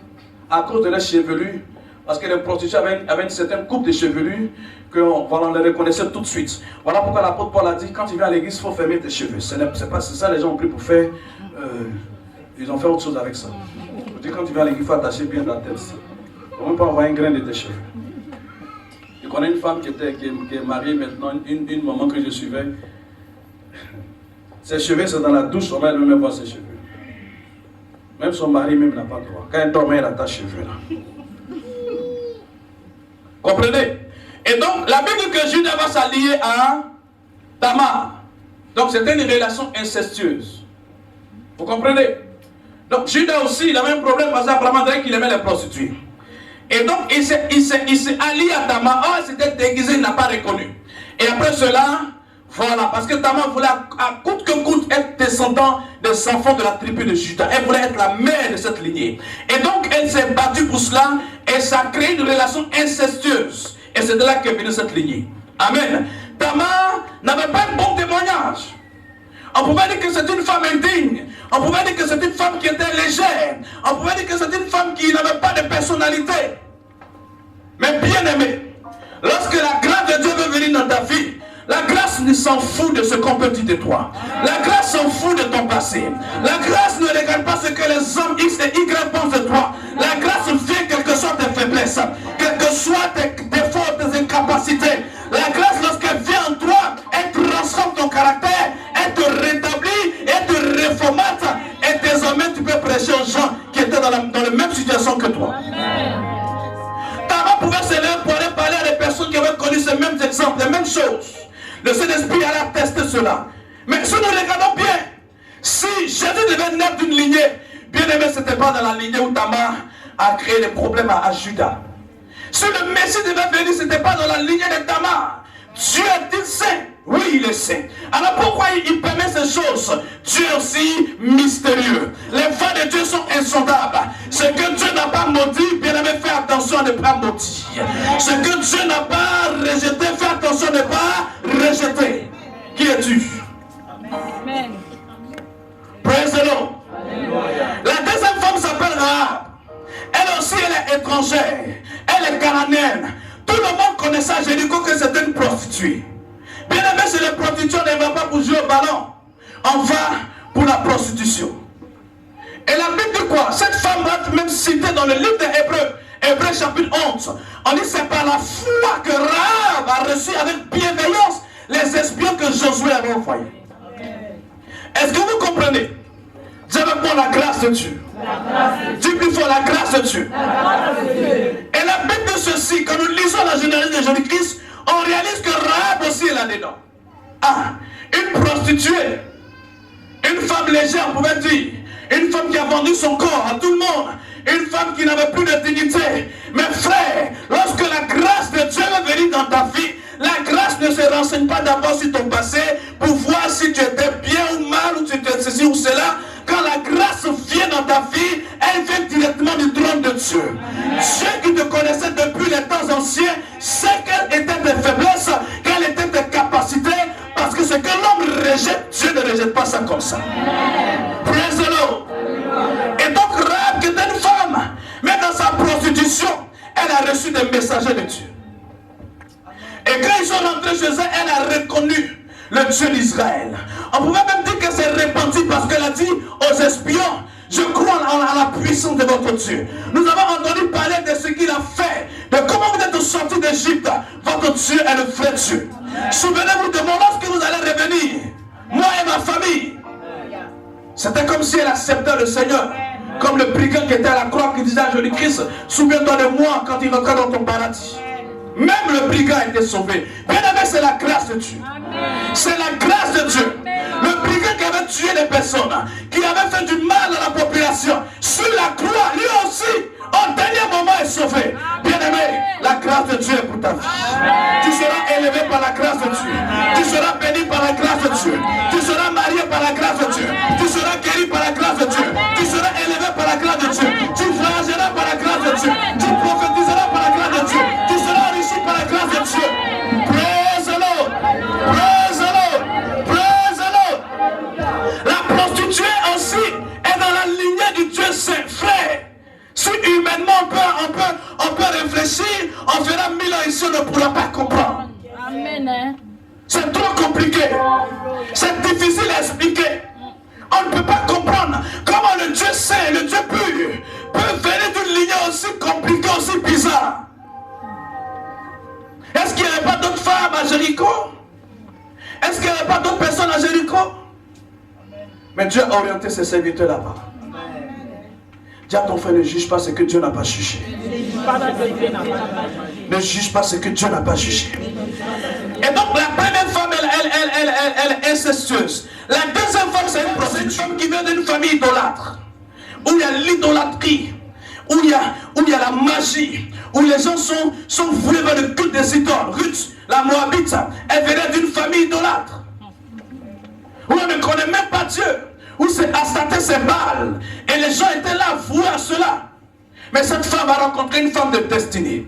à cause de leur chevelure, parce que les prostituées avaient une certaine coupe de chevelure, on les reconnaissait tout de suite. Voilà pourquoi l'apôtre Paul a dit, quand tu viens à l'église, il faut fermer tes cheveux. C'est pas ça, les gens ont pris pour faire. Ils ont fait autre chose avec ça. Je dis, quand tu viens à l'église, il faut attacher bien ta tête. On ne peut pas avoir un grain de tes cheveux. Je connais une femme qui est mariée maintenant, une maman que je suivais. Ses cheveux, c'est dans la douche, on va même voir ses cheveux. Même son mari même n'a pas le droit. Quand elle dort, elle attache ses cheveux là. Comprenez? Et donc, la Bible dit que Judas va s'allier à Tamar. Donc, c'était une relation incestueuse. Vous comprenez? Donc, Judas aussi, il avait un problème parce qu'apparemment, qu'il aimait les prostituées. Et donc, il s'est allié à Tamar. Oh, il s'était déguisé, il n'a pas reconnu. Et après cela, voilà, parce que Tamar voulait à coûte que coûte être descendant des enfants de la tribu de Judas. Elle voulait être la mère de cette lignée. Et donc, elle s'est battue pour cela et ça a créé une relation incestueuse. Et c'est de là qu'est venue cette lignée. Amen. Tamar n'avait pas un bon témoignage. On pouvait dire que c'est une femme indigne. On pouvait dire que c'est une femme qui était légère. On pouvait dire que c'est une femme qui n'avait pas de personnalité. Mais bien aimée, lorsque la grâce de Dieu veut venir dans ta vie, la grâce ne s'en fout de ce qu'on peut dire de toi. La grâce s'en fout de ton passé. La grâce ne regarde pas ce que les hommes X et Y pensent de toi. La grâce vient quelles que soient tes faiblesses, quelles que soient tes défauts, tes incapacités. La grâce, lorsqu'elle vient en toi, elle transforme ton caractère, elle te rétablit, elle te réformate. Et désormais, tu peux prêcher aux gens qui étaient dans la même situation que toi. Ta main pouvait se lever pour aller parler à des personnes qui avaient connu ces mêmes exemples, les mêmes choses. Le Saint-Esprit allait attester cela. Mais si nous regardons bien, si Jésus devait naître d'une lignée, bien aimé, ce n'était pas dans la lignée où Tamar a créé des problèmes à Judas. Si le Messie devait venir, ce n'était pas dans la lignée de Tamar. Dieu est-il saint? Oui, il est saint. Alors pourquoi il permet ces choses? Dieu est aussi mystérieux. Les voies de Dieu sont insondables. Ce que Dieu n'a pas maudit, bien aimé, fais attention à ne pas maudire. Ce que Dieu n'a pas rejeté, fais attention à ne pas rejeter. Qui es-tu? Amen. Praise the Lord. La deuxième femme s'appelle Rahab. Elle aussi, elle est étrangère. Elle est cananéenne. Tout le monde connaissait à Jéricho que c'était une prostituée. Bien aimé, c'est les prostituées, on ne va pas pour jouer au ballon. On va pour la prostitution. Et la Bible dit quoi? Cette femme va même citée dans le livre des Hébreux, Hébreux chapitre 11. On dit c'est par la foi que Rahab a reçu avec bienveillance les espions que Josué avait envoyés. Est-ce que vous comprenez? J'avais pour la grâce de Dieu. Dis plus fort, la grâce de Dieu. Et la Bible dit ceci, quand nous lisons la généalogie de Jésus-Christ, on réalise que Rahab aussi est là-dedans. Ah, une prostituée, une femme légère, on pouvait dire, une femme qui a vendu son corps à tout le monde, une femme qui n'avait plus de dignité. Mais frère, lorsque la grâce de Dieu va venir dans ta vie, la grâce ne se renseigne pas d'abord sur ton passé pour voir si tu étais bien ou mal, ou tu étais ceci ou cela. Quand la grâce vient dans ta vie, elle vient directement du trône de Dieu. Dieu qui te connaissait depuis les temps anciens sait quelles étaient tes faiblesses, quelles étaient tes capacités, parce que ce que l'homme rejette, Dieu ne rejette pas ça comme ça. Praise the Lord. Et donc Rahab, qui était une femme, mais dans sa prostitution, elle a reçu des messagers de Dieu. Et quand ils sont rentrés chez elle, elle a reconnu le Dieu d'Israël. On pouvait même dire qu'elle s'est répandue parce qu'elle a dit aux espions, je crois en la puissance de votre Dieu. Nous avons entendu parler de ce qu'il a fait, de comment vous êtes sortis d'Égypte. Votre Dieu est le vrai Dieu. Souvenez-vous de moi lorsque vous allez revenir, moi et ma famille. C'était comme si elle acceptait le Seigneur. Comme le brigand qui était à la croix qui disait à Jésus-Christ, souviens-toi de moi quand il rentrait dans ton paradis. Même le brigand a été sauvé. Bien aimé, c'est la grâce de Dieu. C'est la grâce de Dieu. Le brigand qui avait tué des personnes, qui avait fait du mal à la population, sur la croix, lui aussi, au dernier moment est sauvé. Bien aimé, la grâce de Dieu est pour ta vie. Tu seras élevé par la grâce de Dieu. Tu seras béni par la grâce de Dieu. Tu seras marié par la grâce de Dieu. Tu seras guéri par la grâce de Dieu. Tu seras élevé par la grâce de Dieu. Tu voyageras par la grâce de Dieu. Tu prophétiseras par la grâce de Dieu. Tu seras enrichi par la grâce de Dieu. Praise the Lord. Praise the Lord. Praise the Lord. La prostituée aussi est dans la lignée du Dieu Saint. Frère, si humainement on peut réfléchir, on fera 1000 ans ici, on ne pourra pas comprendre. Amen. C'est trop compliqué. C'est difficile à expliquer. On ne peut pas comprendre comment le Dieu Saint, le Dieu pur, peut venir d'une lignée aussi compliquée, aussi bizarre. Est-ce qu'il n'y avait pas d'autres femmes à Jéricho? Est-ce qu'il n'y avait pas d'autres personnes à Jéricho? Mais Dieu a orienté ses serviteurs là-bas. Dis à ton frère, ne juge pas ce que Dieu n'a pas jugé. Ne juge pas ce que Dieu n'a pas jugé. Et donc la première femme, elle est incestueuse. La deuxième femme, c'est une prostituée qui vient d'une famille idolâtre. Où il y a l'idolâtrie. Où il y a la magie. Où les gens sont voués vers le culte des idoles. Ruth, la Moabite, elle venait d'une famille idolâtre. Où on ne connaît même pas Dieu. Où c'est Astaté, c'est Baal. Et les gens étaient là, voués à cela. Mais cette femme a rencontré une femme de destinée.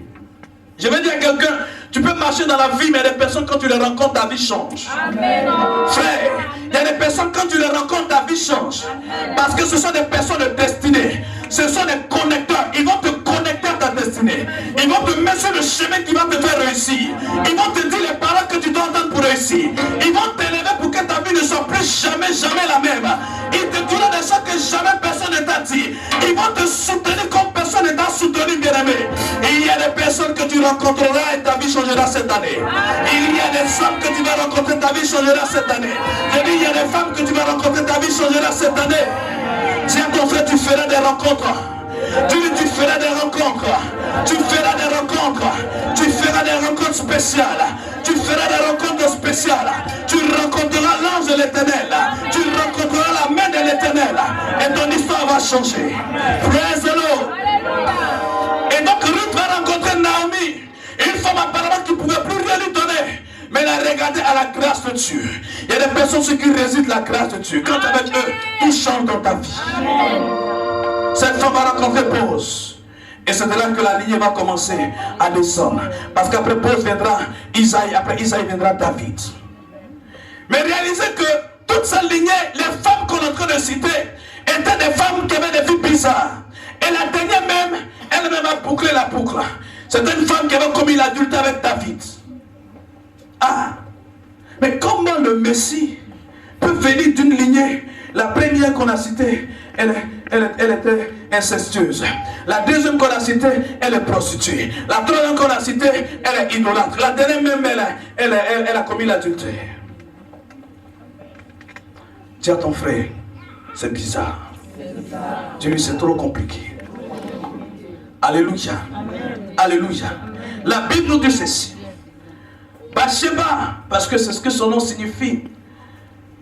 Je vais dire à quelqu'un, tu peux marcher dans la vie, mais il y a des personnes, quand tu les rencontres, ta vie change. Amen. Frère, il y a des personnes, quand tu les rencontres, ta vie change. Parce que ce sont des personnes de destinée. Ce sont des connecteurs. Ils vont te connecter à ta destinée. Ils vont te mettre mettre sur le chemin qui va te faire réussir. Ils vont te dire les paroles que tu dois entendre pour réussir. Ils vont t'élever pour que ta vie ne soit plus jamais la même. Ils te diront des choses que jamais personne ne t'a dit. Ils vont te soutenir comme personne ne t'a soutenu, bien-aimé. Et il y a des personnes que tu rencontreras et ta vie changera cette année. Il y a des hommes que tu vas rencontrer, ta vie changera cette année. Je dis, il y a des femmes que tu vas rencontrer, ta vie changera cette année. Si à ton frère, tu feras des rencontres. Tu feras des rencontres. Tu feras des rencontres. Tu feras des rencontres spéciales. Tu feras des rencontres spéciales. Tu rencontreras l'ange de l'Éternel. Tu rencontreras la main de l'Éternel. Et ton histoire va changer. Praise the Lord. Et donc Ruth va rencontrer Naomi. Une femme apparemment qui ne pouvait plus rien lui donner. Mais elle a regardé à la grâce de Dieu. Il y a des personnes sur qui réside la grâce de Dieu. Quand avec eux, tout change dans ta vie. Cette femme va rencontrer Boaz. Et c'est de là que la lignée va commencer à descendre. Parce qu'après Boaz viendra Isaïe. Après Isaïe viendra David. Mais réalisez que toute cette lignée, les femmes qu'on est en train de citer, étaient des femmes qui avaient des vies bizarres. Et la dernière même, elle-même a bouclé la boucle. C'était une femme qui avait commis l'adultère avec David. Ah, mais comment le Messie peut venir d'une lignée? La première qu'on a citée, elle était incestueuse. La deuxième qu'on a citée, elle est prostituée. La troisième qu'on a citée, elle est idolâtre. La dernière même, elle a commis l'adultère. Dis à ton frère, c'est bizarre. Dis-lui, c'est trop compliqué. Alléluia. Alléluia. La Bible nous dit ceci. Bathsheba, parce que c'est ce que son nom signifie.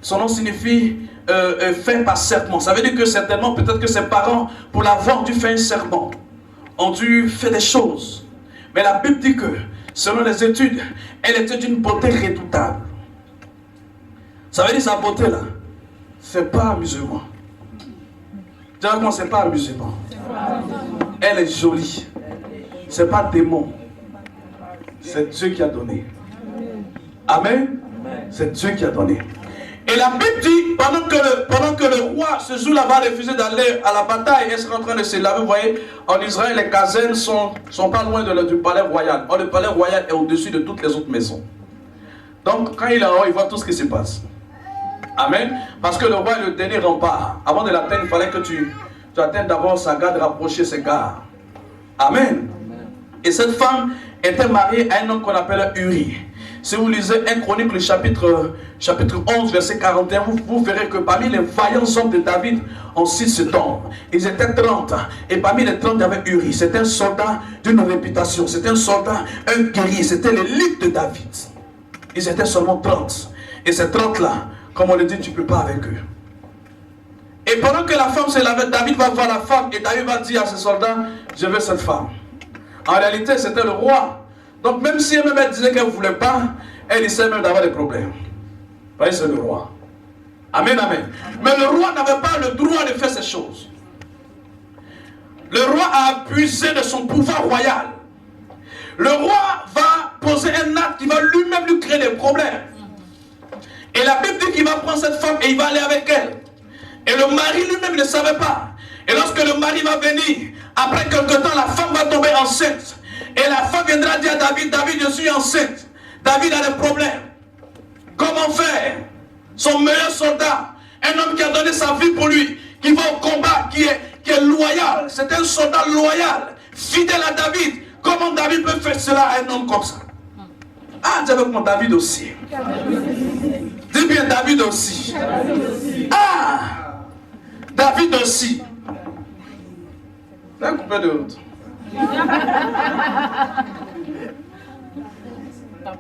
Son nom signifie fait par serpent. Ça veut dire que certainement, peut-être que ses parents, pour l'avoir dû faire un serpent, ont dû faire des choses. Mais la Bible dit que, selon les études, elle était d'une beauté redoutable. Ça veut dire sa beauté là, c'est pas musulman. Dis-moi, c'est pas musulman. Elle est jolie. C'est pas démon. C'est Dieu qui a donné. Amen. C'est Dieu qui a donné. Et la Bible dit, pendant que le roi, ce jour-là, va refuser d'aller à la bataille, il est en train de se laver. Vous voyez, en Israël, les casernes sont pas loin du palais royal. Or, le palais royal est au-dessus de toutes les autres maisons. Donc, quand il est en haut, il voit tout ce qui se passe. Amen. Parce que le roi est le dernier rempart. Avant de l'atteindre, il fallait que tu atteignes d'abord sa garde, rapprocher ses gardes. Amen. Et cette femme était mariée à un homme qu'on appelle Uri. Si vous lisez 1 Chronique, le chapitre 11, verset 41, vous verrez que parmi les vaillants hommes de David, on cite cet homme. Ils étaient 30. Et parmi les 30, il y avait Uri. C'était un soldat d'une réputation. C'était un soldat, un guerrier. C'était l'élite de David. Ils étaient seulement 30. Et ces 30-là, comme on le dit, tu ne peux pas avec eux. Et pendant que la femme se lavait, David va voir la femme. Et David va dire à ses soldats, je veux cette femme. En réalité, c'était le roi. Donc même si elle disait qu'elle ne voulait pas, elle essaie même d'avoir des problèmes. Vous voyez, c'est le roi. Amen, amen. Mais le roi n'avait pas le droit de faire ces choses. Le roi a abusé de son pouvoir royal. Le roi va poser un acte qui va lui-même lui créer des problèmes. Et la Bible dit qu'il va prendre cette femme et il va aller avec elle. Et le mari lui-même ne savait pas. Et lorsque le mari va venir, après quelque temps, la femme va tomber enceinte. Et la femme viendra dire à David, David, je suis enceinte. David a des problèmes. Comment faire? Son meilleur soldat, un homme qui a donné sa vie pour lui, qui va au combat, qui est loyal. C'est un soldat loyal, fidèle à David. Comment David peut faire cela à un homme comme ça? Ah, dis avec moi, David aussi. Dis bien, David aussi. Ah, David aussi. Un coupé de route.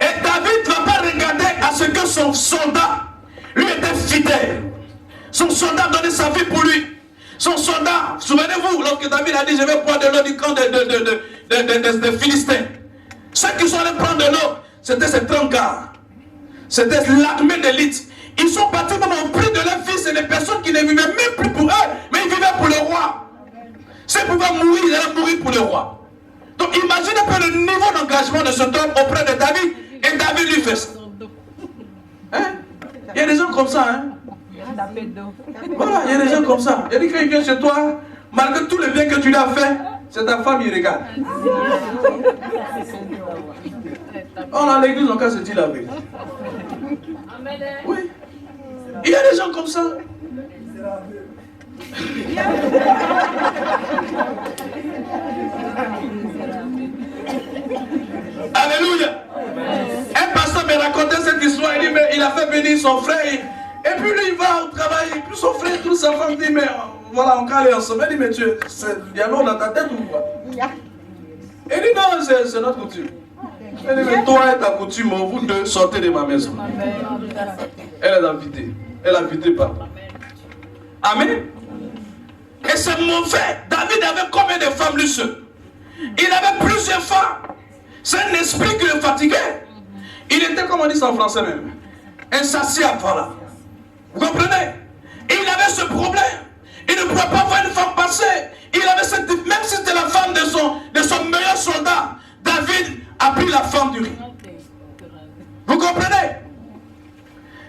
Et David ne va pas regarder à ce que son soldat lui était fidèle. Son soldat donnait sa vie pour lui. Son soldat, souvenez-vous, lorsque David a dit je vais boire de l'eau du camp des Philistins. Ceux qui sont allés prendre de l'eau, c'était ces 30 gars. C'était l'armée d'élite. Ils sont partis même au prix de leur vie. C'est des personnes qui ne vivaient même plus pour eux, mais ils vivaient pour le roi. S'ils pouvaient mourir, ils allaient mourir pour le roi. Donc imaginez un peu le niveau d'engagement de cet homme auprès de David. Et David lui fait ça. Hein? Il y a des gens comme ça. Hein? Voilà, il y a des gens comme ça. Il dit qu'il vient chez toi, malgré tout le bien que tu lui as fait, C'est ta femme, il regarde. Oh, dans l'église, on peut se dire la vérité. Oui. Il y a des gens comme ça. Alléluia. Un pasteur me racontait cette histoire. Il dit, mais il a fait venir son frère. Et puis lui, il va au travail. Et puis son frère, toute sa femme dit, mais voilà, on peut aller ensemble. Il dit, mais il y a l'eau dans ta tête ou quoi? Il dit, non, c'est notre coutume. Il dit, mais toi et ta coutume, vous deux sortez de ma maison. Elle est invitée. Elle a invité papa. Amen. Et c'est mauvais. David avait combien de femmes lui seul? Il avait plusieurs femmes. C'est un esprit qui le fatiguait. Il était, comme on dit ça en français même, insatiable, voilà. Vous comprenez? Et il avait ce problème. Il ne pouvait pas voir une femme passer. Il avait cette... Même si c'était la femme de son meilleur soldat, David a pris la femme du riz. Vous comprenez?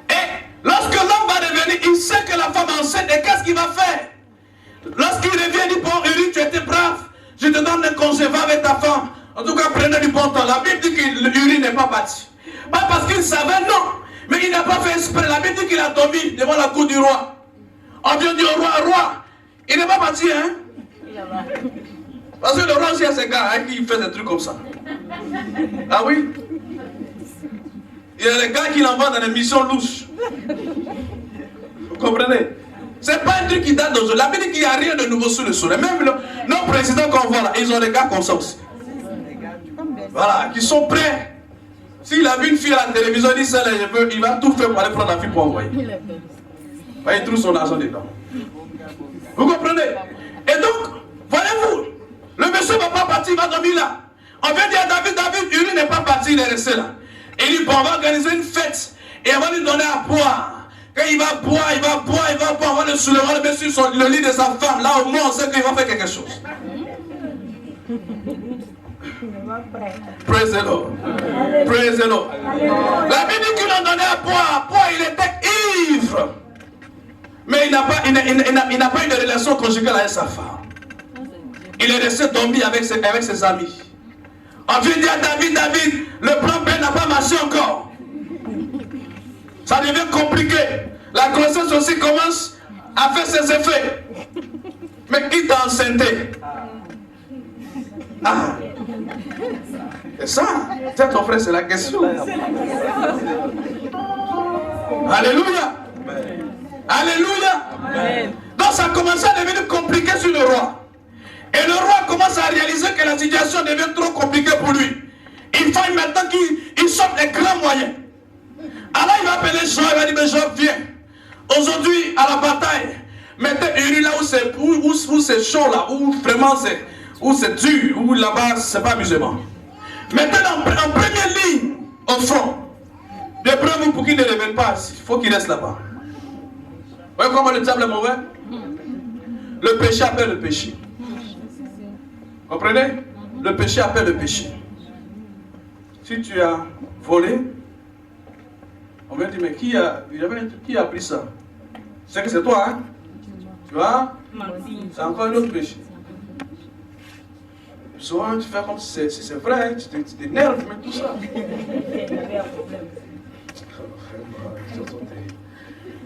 Et lorsque l'homme va revenir, il sait que la femme est enceinte. Et qu'est-ce qu'il va faire? Lorsqu'il revient, il dit, bon, Uri, tu étais brave. Je te donne un congé, va avec ta femme. En tout cas, prenez du bon temps. La Bible dit que Uri n'est pas parti. Pas parce qu'il savait, non. Mais il n'a pas fait exprès. La Bible dit qu'il a dormi devant la cour du roi. On vient dire au roi, roi. Il n'est pas parti, hein. Parce que le roi aussi a ses gars hein, qui fait des trucs comme ça. Ah oui? Il y a les gars qui l'envoient dans des missions louches. Vous comprenez? C'est pas un truc qui date d'aujourd'hui. La Bible dit qu'il n'y a rien de nouveau sous le soleil. Même nos présidents qu'on voit là, ils ont des gars comme ça aussi. Voilà, qui sont prêts. S'il a vu une fille à la télévision, il dit ça là, je veux, il va tout faire pour aller prendre la fille pour envoyer. Il trouve son argent dedans. Vous comprenez? Et donc, voyez-vous, le monsieur ne va pas partir, il va dormir là. On vient dire à David, Uri n'est pas parti, il est resté là. Et il dit, bon, on va organiser une fête et on va lui donner à boire. Quand il va boire, on va le soulever, on va le mettre sur le lit de sa femme. Là, au moins, on sait qu'il va faire quelque chose. Praise the Lord. Praise the Lord. La Bible dit qu'il a donné à boire. Il était ivre. Mais il n'a pas eu de relation conjugale avec sa femme. Il est resté dormir avec ses amis. On vient dire à David, le plan B n'a pas marché encore. Ça devient compliqué. La grossesse aussi commence à faire ses effets. Mais qui t'a enceinté? Ah. C'est ça. C'est ton frère, c'est la question. Alléluia. Alléluia. Donc ça commence à devenir compliqué sur le roi. Et le roi commence à réaliser que la situation devient trop compliquée pour lui. Il faut maintenant qu'il sorte les grands moyens. Alors il va appeler Jean, il va dire, mais Jean, viens. Aujourd'hui, à la bataille, mettez Uri là où c'est chaud, là, où vraiment c'est dur, où là-bas, c'est pas amusement. Mettez-le en première ligne, au front. Dépreuve-vous pour qu'il ne revienne pas ici. Il faut qu'il reste là-bas. Vous voyez comment le diable est mauvais? Le péché appelle le péché. Comprenez? Le péché appelle le péché. Si tu as volé, on va dire, mais qui a pris ça? C'est que c'est toi, hein? Tu vois? C'est encore un autre péché. Souvent, tu fais comme si c'est vrai, tu t'énerves, mais tout ça.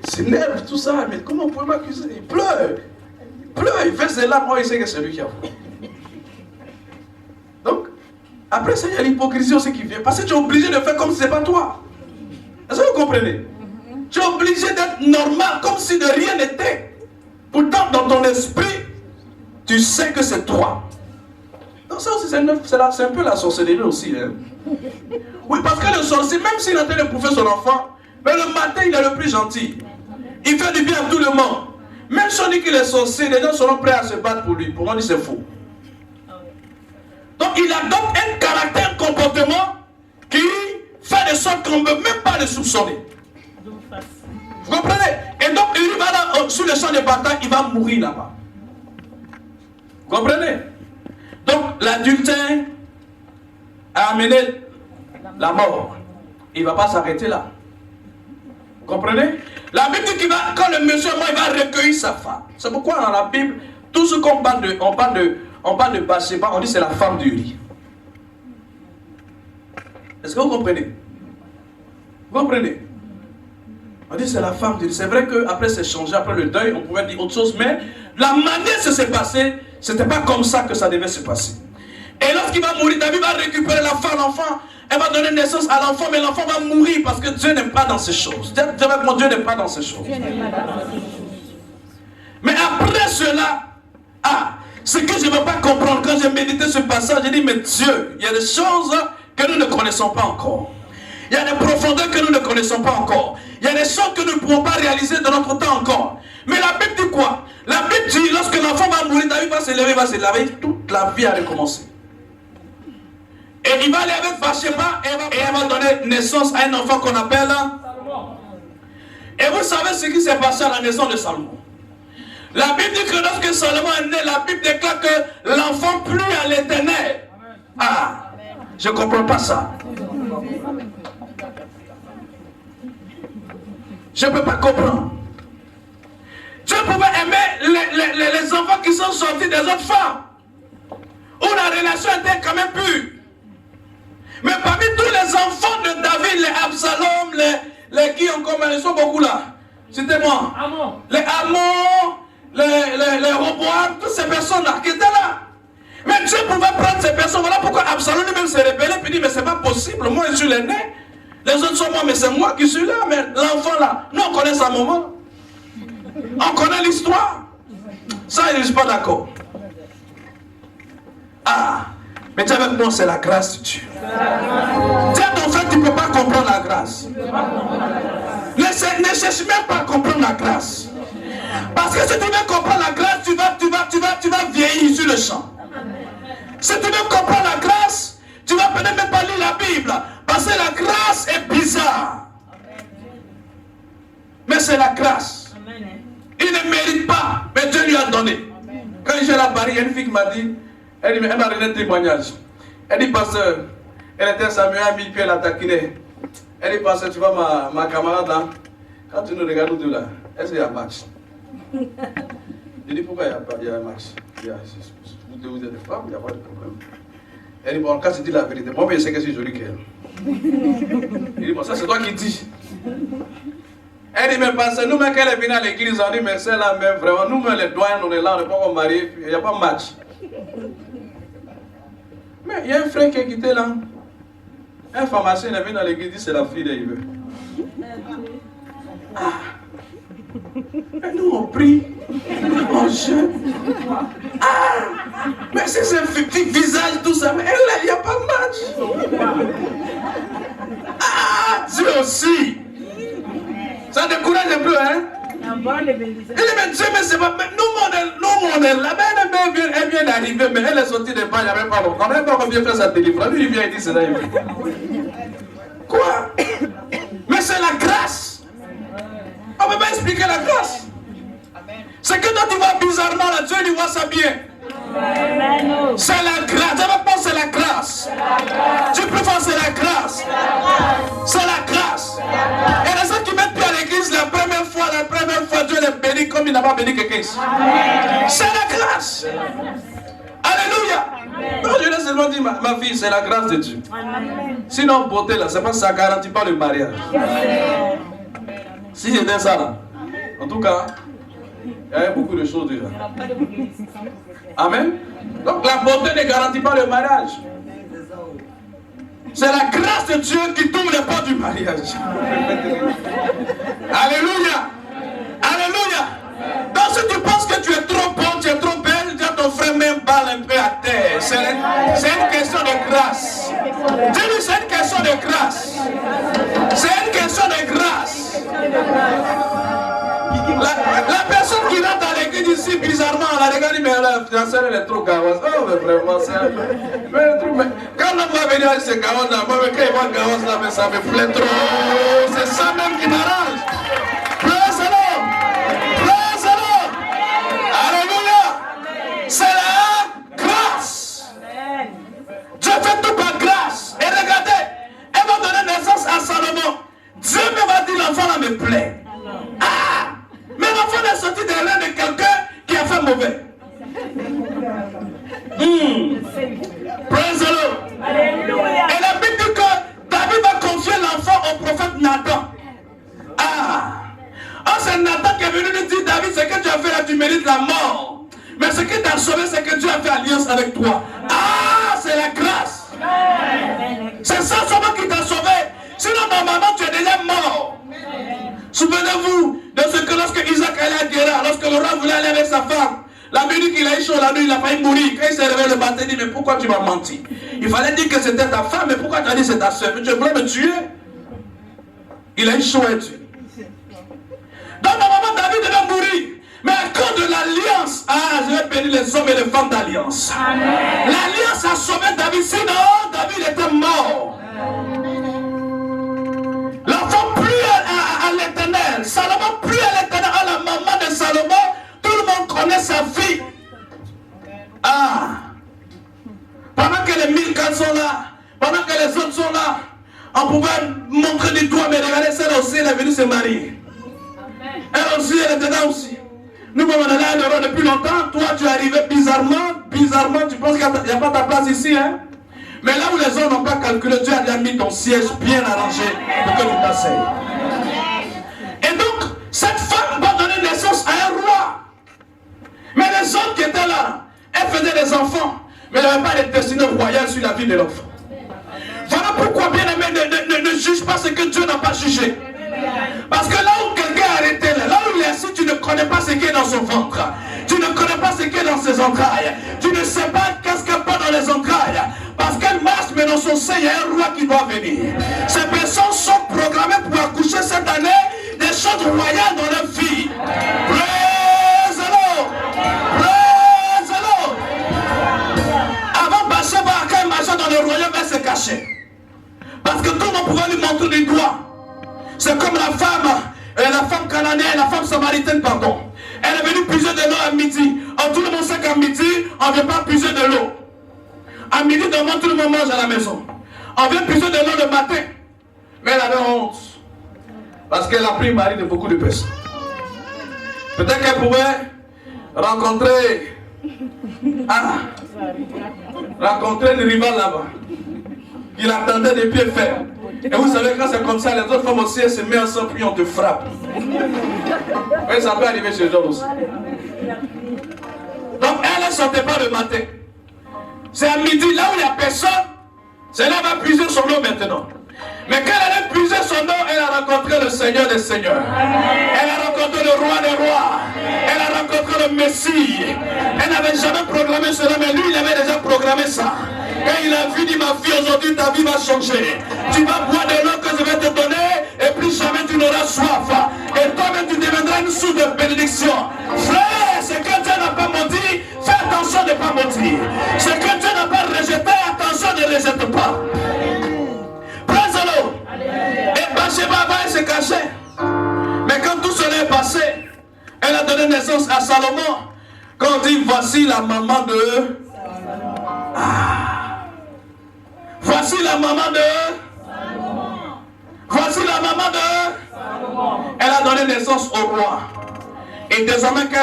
Il s'énerve, tout ça, mais comment on peut m'accuser? Il pleure, il fait ses larmes, il sait que c'est lui qui a volé. Donc, après ça, il y a l'hypocrisie aussi qui vient, parce que tu es obligé de faire comme si ce n'est pas toi. Est-ce que vous comprenez? Tu es obligé d'être normal, comme si de rien n'était. Pourtant, dans ton esprit, tu sais que c'est toi. Donc ça aussi, c'est un peu la sorcellerie aussi. Hein. Oui, parce que le sorcier, même s'il est en train de bouffer son enfant, mais le matin, il est le plus gentil. Il fait du bien à tout le monde. Même si on dit qu'il est sorcier, les gens seront prêts à se battre pour lui. Pour moi, c'est faux. Donc, il adopte un caractère, un comportement qui fait de sorte qu'on ne peut même pas le soupçonner. Vous comprenez? Et donc, il va là, sur le champ de bataille, il va mourir là-bas. Vous comprenez? Donc, l'adultère a amené la mort. Il ne va pas s'arrêter là. Vous comprenez? La Bible dit qu'il va, quand le monsieur est mort, il va recueillir sa femme. C'est pourquoi dans la Bible, tout ce qu'on parle on parle de Bathsheba, on dit c'est la femme d'Uri. Est-ce que vous comprenez? Vous comprenez? On dit c'est la femme d'Uri. C'est vrai qu'après c'est changé, après le deuil, on pouvait dire autre chose, mais la manière que ça s'est passé, c'était pas comme ça que ça devait se passer. Et lorsqu'il va mourir, David va récupérer la femme, l'enfant, elle va donner naissance à l'enfant, mais l'enfant va mourir parce que Dieu n'aime pas dans ces choses. Dieu n'aime pas dans ces choses. Mais après cela, ce que je ne veux pas comprendre, quand j'ai médité ce passage, j'ai dit, mais Dieu, il y a des choses que nous ne connaissons pas encore. Il y a des profondeurs que nous ne connaissons pas encore. Il y a des choses que nous ne pouvons pas réaliser dans notre temps encore. Mais la Bible dit quoi? La Bible dit, lorsque l'enfant va mourir, David va se lever, va se laver, toute la vie a recommencé. Et il va aller avec Bathsheba et elle va donner naissance à un enfant qu'on appelle Salomon. Et vous savez ce qui s'est passé à la naissance de Salomon. La Bible dit que lorsque Salomon est né, la Bible déclare que l'enfant plut à l'Éternel. Je ne comprends pas ça. Je ne peux pas comprendre. Dieu pouvait aimer les enfants qui sont sortis des autres femmes, où la relation était quand même pure. Mais parmi tous les enfants de David, les Absalom, les qui encore, ils sont beaucoup là. Citez-moi. Les Amon, les Roboam, toutes ces personnes-là qui étaient là. Mais Dieu pouvait prendre ces personnes. Voilà pourquoi Absalom lui-même s'est rebellé et dit, mais c'est pas possible, moi je suis l'aîné. Les autres sont moi, mais c'est moi qui suis là. Mais l'enfant là, nous on connaît sa maman. On connaît l'histoire. Ça, il ne suis pas d'accord. Mais dis avec moi, c'est la grâce de Dieu. Dis à ton frère, tu ne peux pas comprendre la grâce. Ne cherche même pas à comprendre la grâce. Parce que si tu veux comprendre la grâce, tu vas vieillir sur le champ. Si tu veux comprendre la grâce, tu vas peut-être même pas lire la Bible. Parce que la grâce est bizarre. Mais c'est la grâce. Il ne mérite pas, mais Dieu lui a donné. Quand j'étais à Paris, il y a une fille qui m'a dit, elle m'a donné un témoignage. Elle dit, pasteur, elle était à Samuel, puis elle a taquiné. Elle dit, pasteur, tu vois ma camarade là, quand tu nous regardes nous deux là, est-ce qu'il y a un match? Je dis, pourquoi il y a un match? Vous deux, vous êtes des femmes, il n'y a pas de problème. Elle dit, bon, quand tu dis la vérité, moi je sais que c'est joli qu'elle. Il dit, bon, ça c'est toi qui dis. Elle dit, mais parce que nous-mêmes, quand elle est venue à l'église, on dit, mais c'est là même vraiment, nous-mêmes les doyens, on est là, on n'est pas mariés, il n'y a pas de match. Mais il y a un frère qui est quitté là. Un pharmacien est venu à l'église, il dit, c'est la fille d'Yves. Et nous on prie, on jeûne. Mais c'est ce petit visage, tout ça, mais elle là, il n'y a pas de match. Dieu aussi. Ça ne décourage un peu, hein? Il dit, mais Dieu, mais c'est pas. Nous, on est là, mais elle vient d'arriver, mais elle est sortie de pas, il n'y avait pas longtemps. Elle n'a pas bien fait sa délivrance. Lui, il vient et dit, c'est là, il vient. Quoi? Mais c'est la grâce. On ne peut pas expliquer la grâce. C'est que toi, tu vois bizarrement, là, Dieu, il voit ça bien. C'est la grâce. D'abord, c'est la grâce. Tu peux faire, c'est la grâce. C'est la grâce. Et les gens qui mettent pied à l'église la première fois, Dieu les bénit comme il n'a pas béni quelqu'un ici. C'est la grâce. Alléluia. Non, je laisse seulement dire, ma fille, c'est la grâce de Dieu. Sinon, beauté là, c'est pas ça ne garantit pas le mariage. Si c'était ça là, en tout cas, il y avait beaucoup de choses déjà. Amen. Donc la beauté ne garantit pas le mariage. C'est la grâce de Dieu qui tourne les portes du mariage. Alléluia. Alléluia. Donc si tu penses que tu es trop bon, tu es trop belle, dis à ton frère, même balle un peu à terre. C'est une question de grâce. Dis-lui, c'est une question de grâce. C'est une question de grâce. La personne qui rentre dans l'église ici, bizarrement, on la regarde, mais la fiancée, elle est trop gawasse. Oh, mais vraiment, c'est quand on va venir avec ces gawasses là, moi, quand il voit gawasse là, mais ça me plaît trop. C'est ça même qui m'arrange. Praise the Lord. Praise the Lord. Alléluia. C'est la grâce. Dieu fait tout par grâce. Et regardez, elle va donner naissance à Salomon. Dieu me va dire, l'enfant là me plaît. Mais l'enfant est sorti de l'un de quelqu'un qui a fait mauvais. toi. Ah, c'est la grâce. C'est ça seulement qui t'a sauvé. Sinon, normalement, tu es déjà mort. Souvenez-vous de ce que lorsque Isaac allait à Guéra, lorsque le roi voulait aller avec sa femme, la minute qu'il a eu chaud la nuit, il a failli mourir. Quand il s'est réveillé le matin, il dit, mais pourquoi tu m'as menti? Il fallait dire que c'était ta femme, mais pourquoi tu as dit que c'est ta soeur? Tu voulais me tuer? Il a eu chaud à être tué. Donc normalement, David devait mourir. Mais à cause de l'alliance, je vais bénir les hommes et les femmes d'alliance. L'alliance a sauvé David, sinon David était mort. L'enfant plut à l'éternel. Salomon plut à l'éternel. À la maman de Salomon, tout le monde connaît sa fille. Pendant que les 1004 sont là, pendant que les autres sont là, on pouvait montrer du doigt, mais regardez, celle aussi, elle est venue se marier. Elle aussi, elle était là aussi. Nous, on est là à l'Europe depuis longtemps. Toi, tu es arrivé bizarrement, tu penses qu'il n'y a pas ta place ici, hein? Mais là où les hommes n'ont pas calculé, Dieu a déjà mis ton siège bien arrangé pour que tu t'asseyes. Et donc, cette femme va donner naissance à un roi. Mais les hommes qui étaient là, elles faisaient des enfants, mais elle n'avait pas de destinée royale sur la vie de l'enfant. Voilà pourquoi, bien aimé, ne juge pas ce que Dieu n'a pas jugé. Parce que là où quelqu'un est arrêté, là où il est assis, tu ne connais pas ce qui est dans son ventre. Tu ne connais pas ce qui est dans ses entrailles. Tu ne sais pas qu'est-ce qu'elle porte dans les entrailles. Parce qu'elle marche, mais dans son sein, il y a un roi qui doit venir. Ces personnes sont programmées pour accoucher cette année des choses royales dans leur vie. Praise the Lord! Praise the Lord! Avant Bathsheba, quand elle marchait dans le royaume, elle se cachait. Parce que tout le monde pouvait lui montrer du doigt. C'est comme la femme cananéenne, la femme samaritaine, pardon. Elle est venue puiser de l'eau à midi. Or, tout le monde sait qu'à midi, on ne vient pas puiser de l'eau. À midi, normalement, tout le monde mange à la maison. On vient puiser de l'eau le matin. Mais elle avait honte. Parce qu'elle a pris le mari de beaucoup de personnes. Peut-être qu'elle pouvait rencontrer le rival là-bas. Il attendait des pieds fermes. Et vous savez, quand c'est comme ça, les autres femmes aussi, elles se mettent ensemble, puis on te frappe. Oui, ça peut arriver chez eux aussi. Donc, elle ne sortait pas le matin. C'est à midi, là où il n'y a personne, c'est là qu'elle va puiser son eau maintenant. Mais quand elle a puisé son eau, elle a rencontré le Seigneur des Seigneurs. Elle a rencontré le Roi des Rois. Elle a rencontré le Messie. Elle n'avait jamais programmé cela, mais lui, il avait déjà programmé ça. Quand il a vu, dit, ma fille, aujourd'hui, ta vie va changer. Tu vas boire de l'eau que je vais te donner, et plus jamais tu n'auras soif. Et toi-même, tu deviendras une source de bénédiction. Frère, ce que Dieu n'a pas maudit, fais attention de ne pas maudire. Ce que Dieu n'a pas rejeté, attention, ne rejette pas. Et Bathsheba avant, elle se cachait. Mais quand tout cela est passé, elle a donné naissance à Salomon. Quand on dit voici la maman de... Voici la maman de... Voici la maman de... Elle a donné naissance au roi. Et désormais quand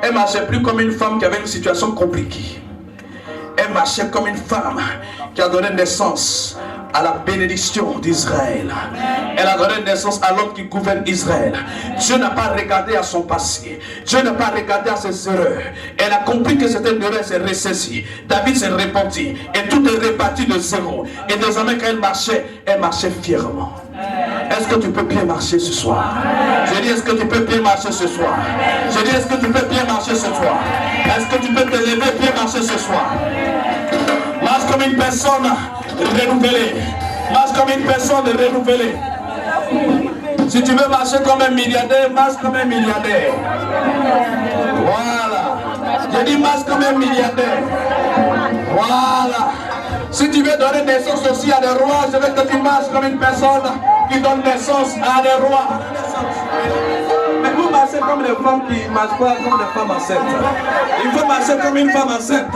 elle marchait plus comme une femme qui avait une situation compliquée. Elle marchait comme une femme qui a donné naissance à la bénédiction d'Israël. Elle a donné naissance à l'homme qui gouverne Israël. Dieu n'a pas regardé à son passé. Dieu n'a pas regardé à ses erreurs. Elle a compris que c'était une erreur, elle s'est ressaisie. David s'est repenti et tout est reparti de zéro. Et désormais quand elle marchait fièrement. Est-ce que tu peux bien marcher ce soir? Je dis, est-ce que tu peux bien marcher ce soir? Je dis, est-ce que tu peux bien marcher ce soir? Est-ce que tu peux te lever bien marcher ce soir? Marche comme une personne renouvelée. Marche comme une personne renouvelée. Si tu veux marcher comme un milliardaire, marche comme un milliardaire. Voilà. Je dis marche comme un milliardaire. Voilà. Si tu veux donner naissance aussi à des rois, je veux que tu marches comme une personne qui donne naissance à des rois. Mais vous marchez comme les femmes qui ne marchent pas comme des femmes enceintes. Il faut marcher comme une femme enceinte.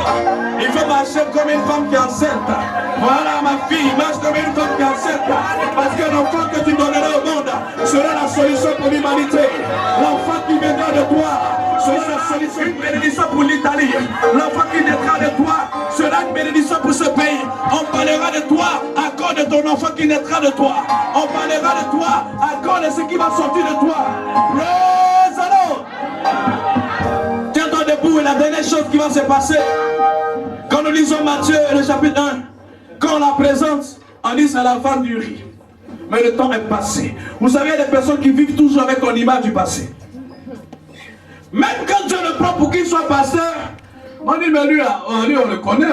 Il faut marcher comme une femme qui est enceinte. Voilà ma fille, marche comme une femme qui est enceinte. Parce que l'enfant que tu donneras au monde sera la solution pour l'humanité. L'enfant qui viendra de toi sera la solution, une bénédiction pour l'Italie. L'enfant qui naîtra de toi sera une bénédiction pour ce pays. On parlera de toi à cause de ton enfant qui naîtra de toi. On parlera de toi à cause de ce qui va sortir de toi. Praise the Lord. Tiens-toi debout et la dernière chose qui va se passer, nous lisons Matthieu, le chapitre 1, quand on la présente, on dit c'est la femme du riz. Mais le temps est passé. Vous savez, il y a des personnes qui vivent toujours avec une image du passé. Même quand Dieu le prend pour qu'il soit pasteur, on dit, mais lui, on le connaît.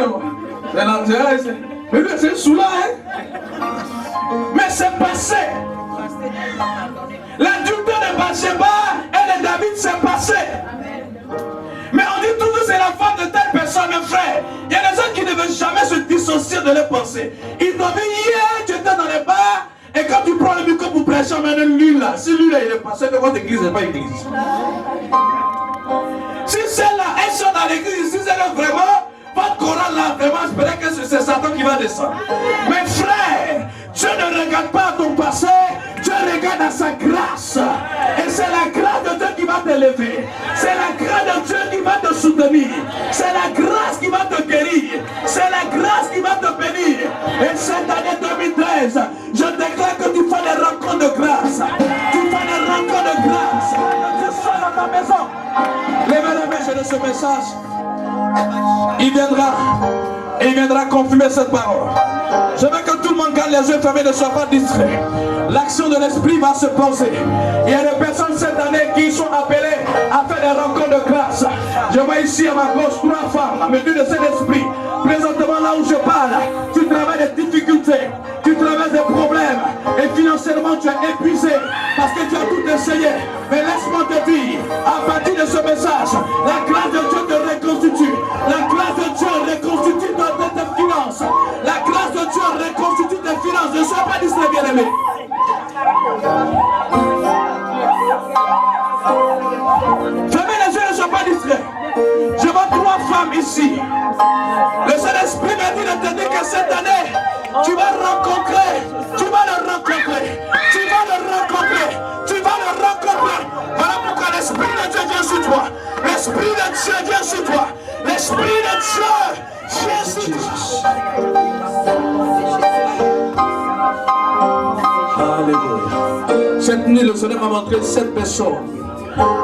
Mais lui, c'est sous-là. Hein? Mais c'est passé. L'adultère de Bathsheba et de David, c'est passé. Mais on dit toujours c'est la femme de telle personne, mes frères. Il y a des gens qui ne veulent jamais se dissocier de leurs pensées. Ils doivent dire, hier, tu étais dans les bars, et quand tu prends le micro pour prêcher, mais lui là, si lui là, il est passé de votre église, n'est pas église. Si celle-là, elle sort dans l'église, si c'est vraiment, votre chorale là, vraiment, j'espère que c'est Satan qui va descendre. Mes frères, Dieu ne regarde pas ton passé, Dieu regarde à sa grâce. Et c'est la grâce de Dieu qui va t'élever. C'est la grâce de Dieu qui va te soutenir. C'est la grâce qui va te guérir. C'est la grâce qui va te bénir. Et cette année 2013, je déclare que tu fais des rencontres de grâce. Tu fais des rencontres de grâce. Je sois dans ta maison. Levez la main de ce message. Il viendra confirmer cette parole. Je veux que tout le monde garde les yeux fermés, ne soit pas distrait. L'action de l'esprit va se poser. Il y a des personnes cette année qui sont appelées à faire des rencontres de grâce. Je vois ici à ma gauche 3 femmes, à mesure de cet esprit. Présentement là où je parle, tu travailles des difficultés, tu traverses des problèmes et financièrement tu es épuisé parce que tu as tout essayé. Mais laisse-moi te dire, à partir de ce message, la grâce de Dieu te reconstitue. La grâce de Dieu reconstitue tes finances. La grâce de Dieu reconstitue tes finances. Ne sois pas distrait, bien-aimé. Fermez les yeux, ne sois pas distrait. Je vois 3 femmes ici. Le Saint-Esprit m'a dit de te dire que cette année, tu vas le rencontrer. Voilà pourquoi l'Esprit de Dieu vient sur toi. L'Esprit de Dieu vient sur toi. L'Esprit de Dieu vient sur toi. Alléluia. Cette nuit, le Seigneur m'a montré 7 personnes.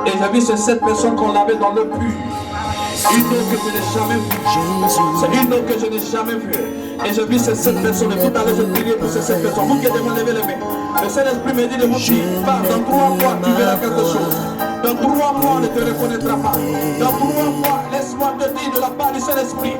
Et j'ai vu ces 7 personnes qu'on lavait dans le puits. Une eau que je n'ai jamais vue. C'est une eau que je n'ai jamais vue. Et j'ai vu ces 7 personnes. Et tout à l'heure, je priais pour ces 7 personnes. Vous qui êtes devant, levez les mains. Le Saint-Esprit me dit de mon fils, dans 3 mois, tu verras quelque chose. Dans 3 mois, on ne te reconnaîtra pas. Dans 3 mois, laisse-moi te dire de la part du Saint-Esprit,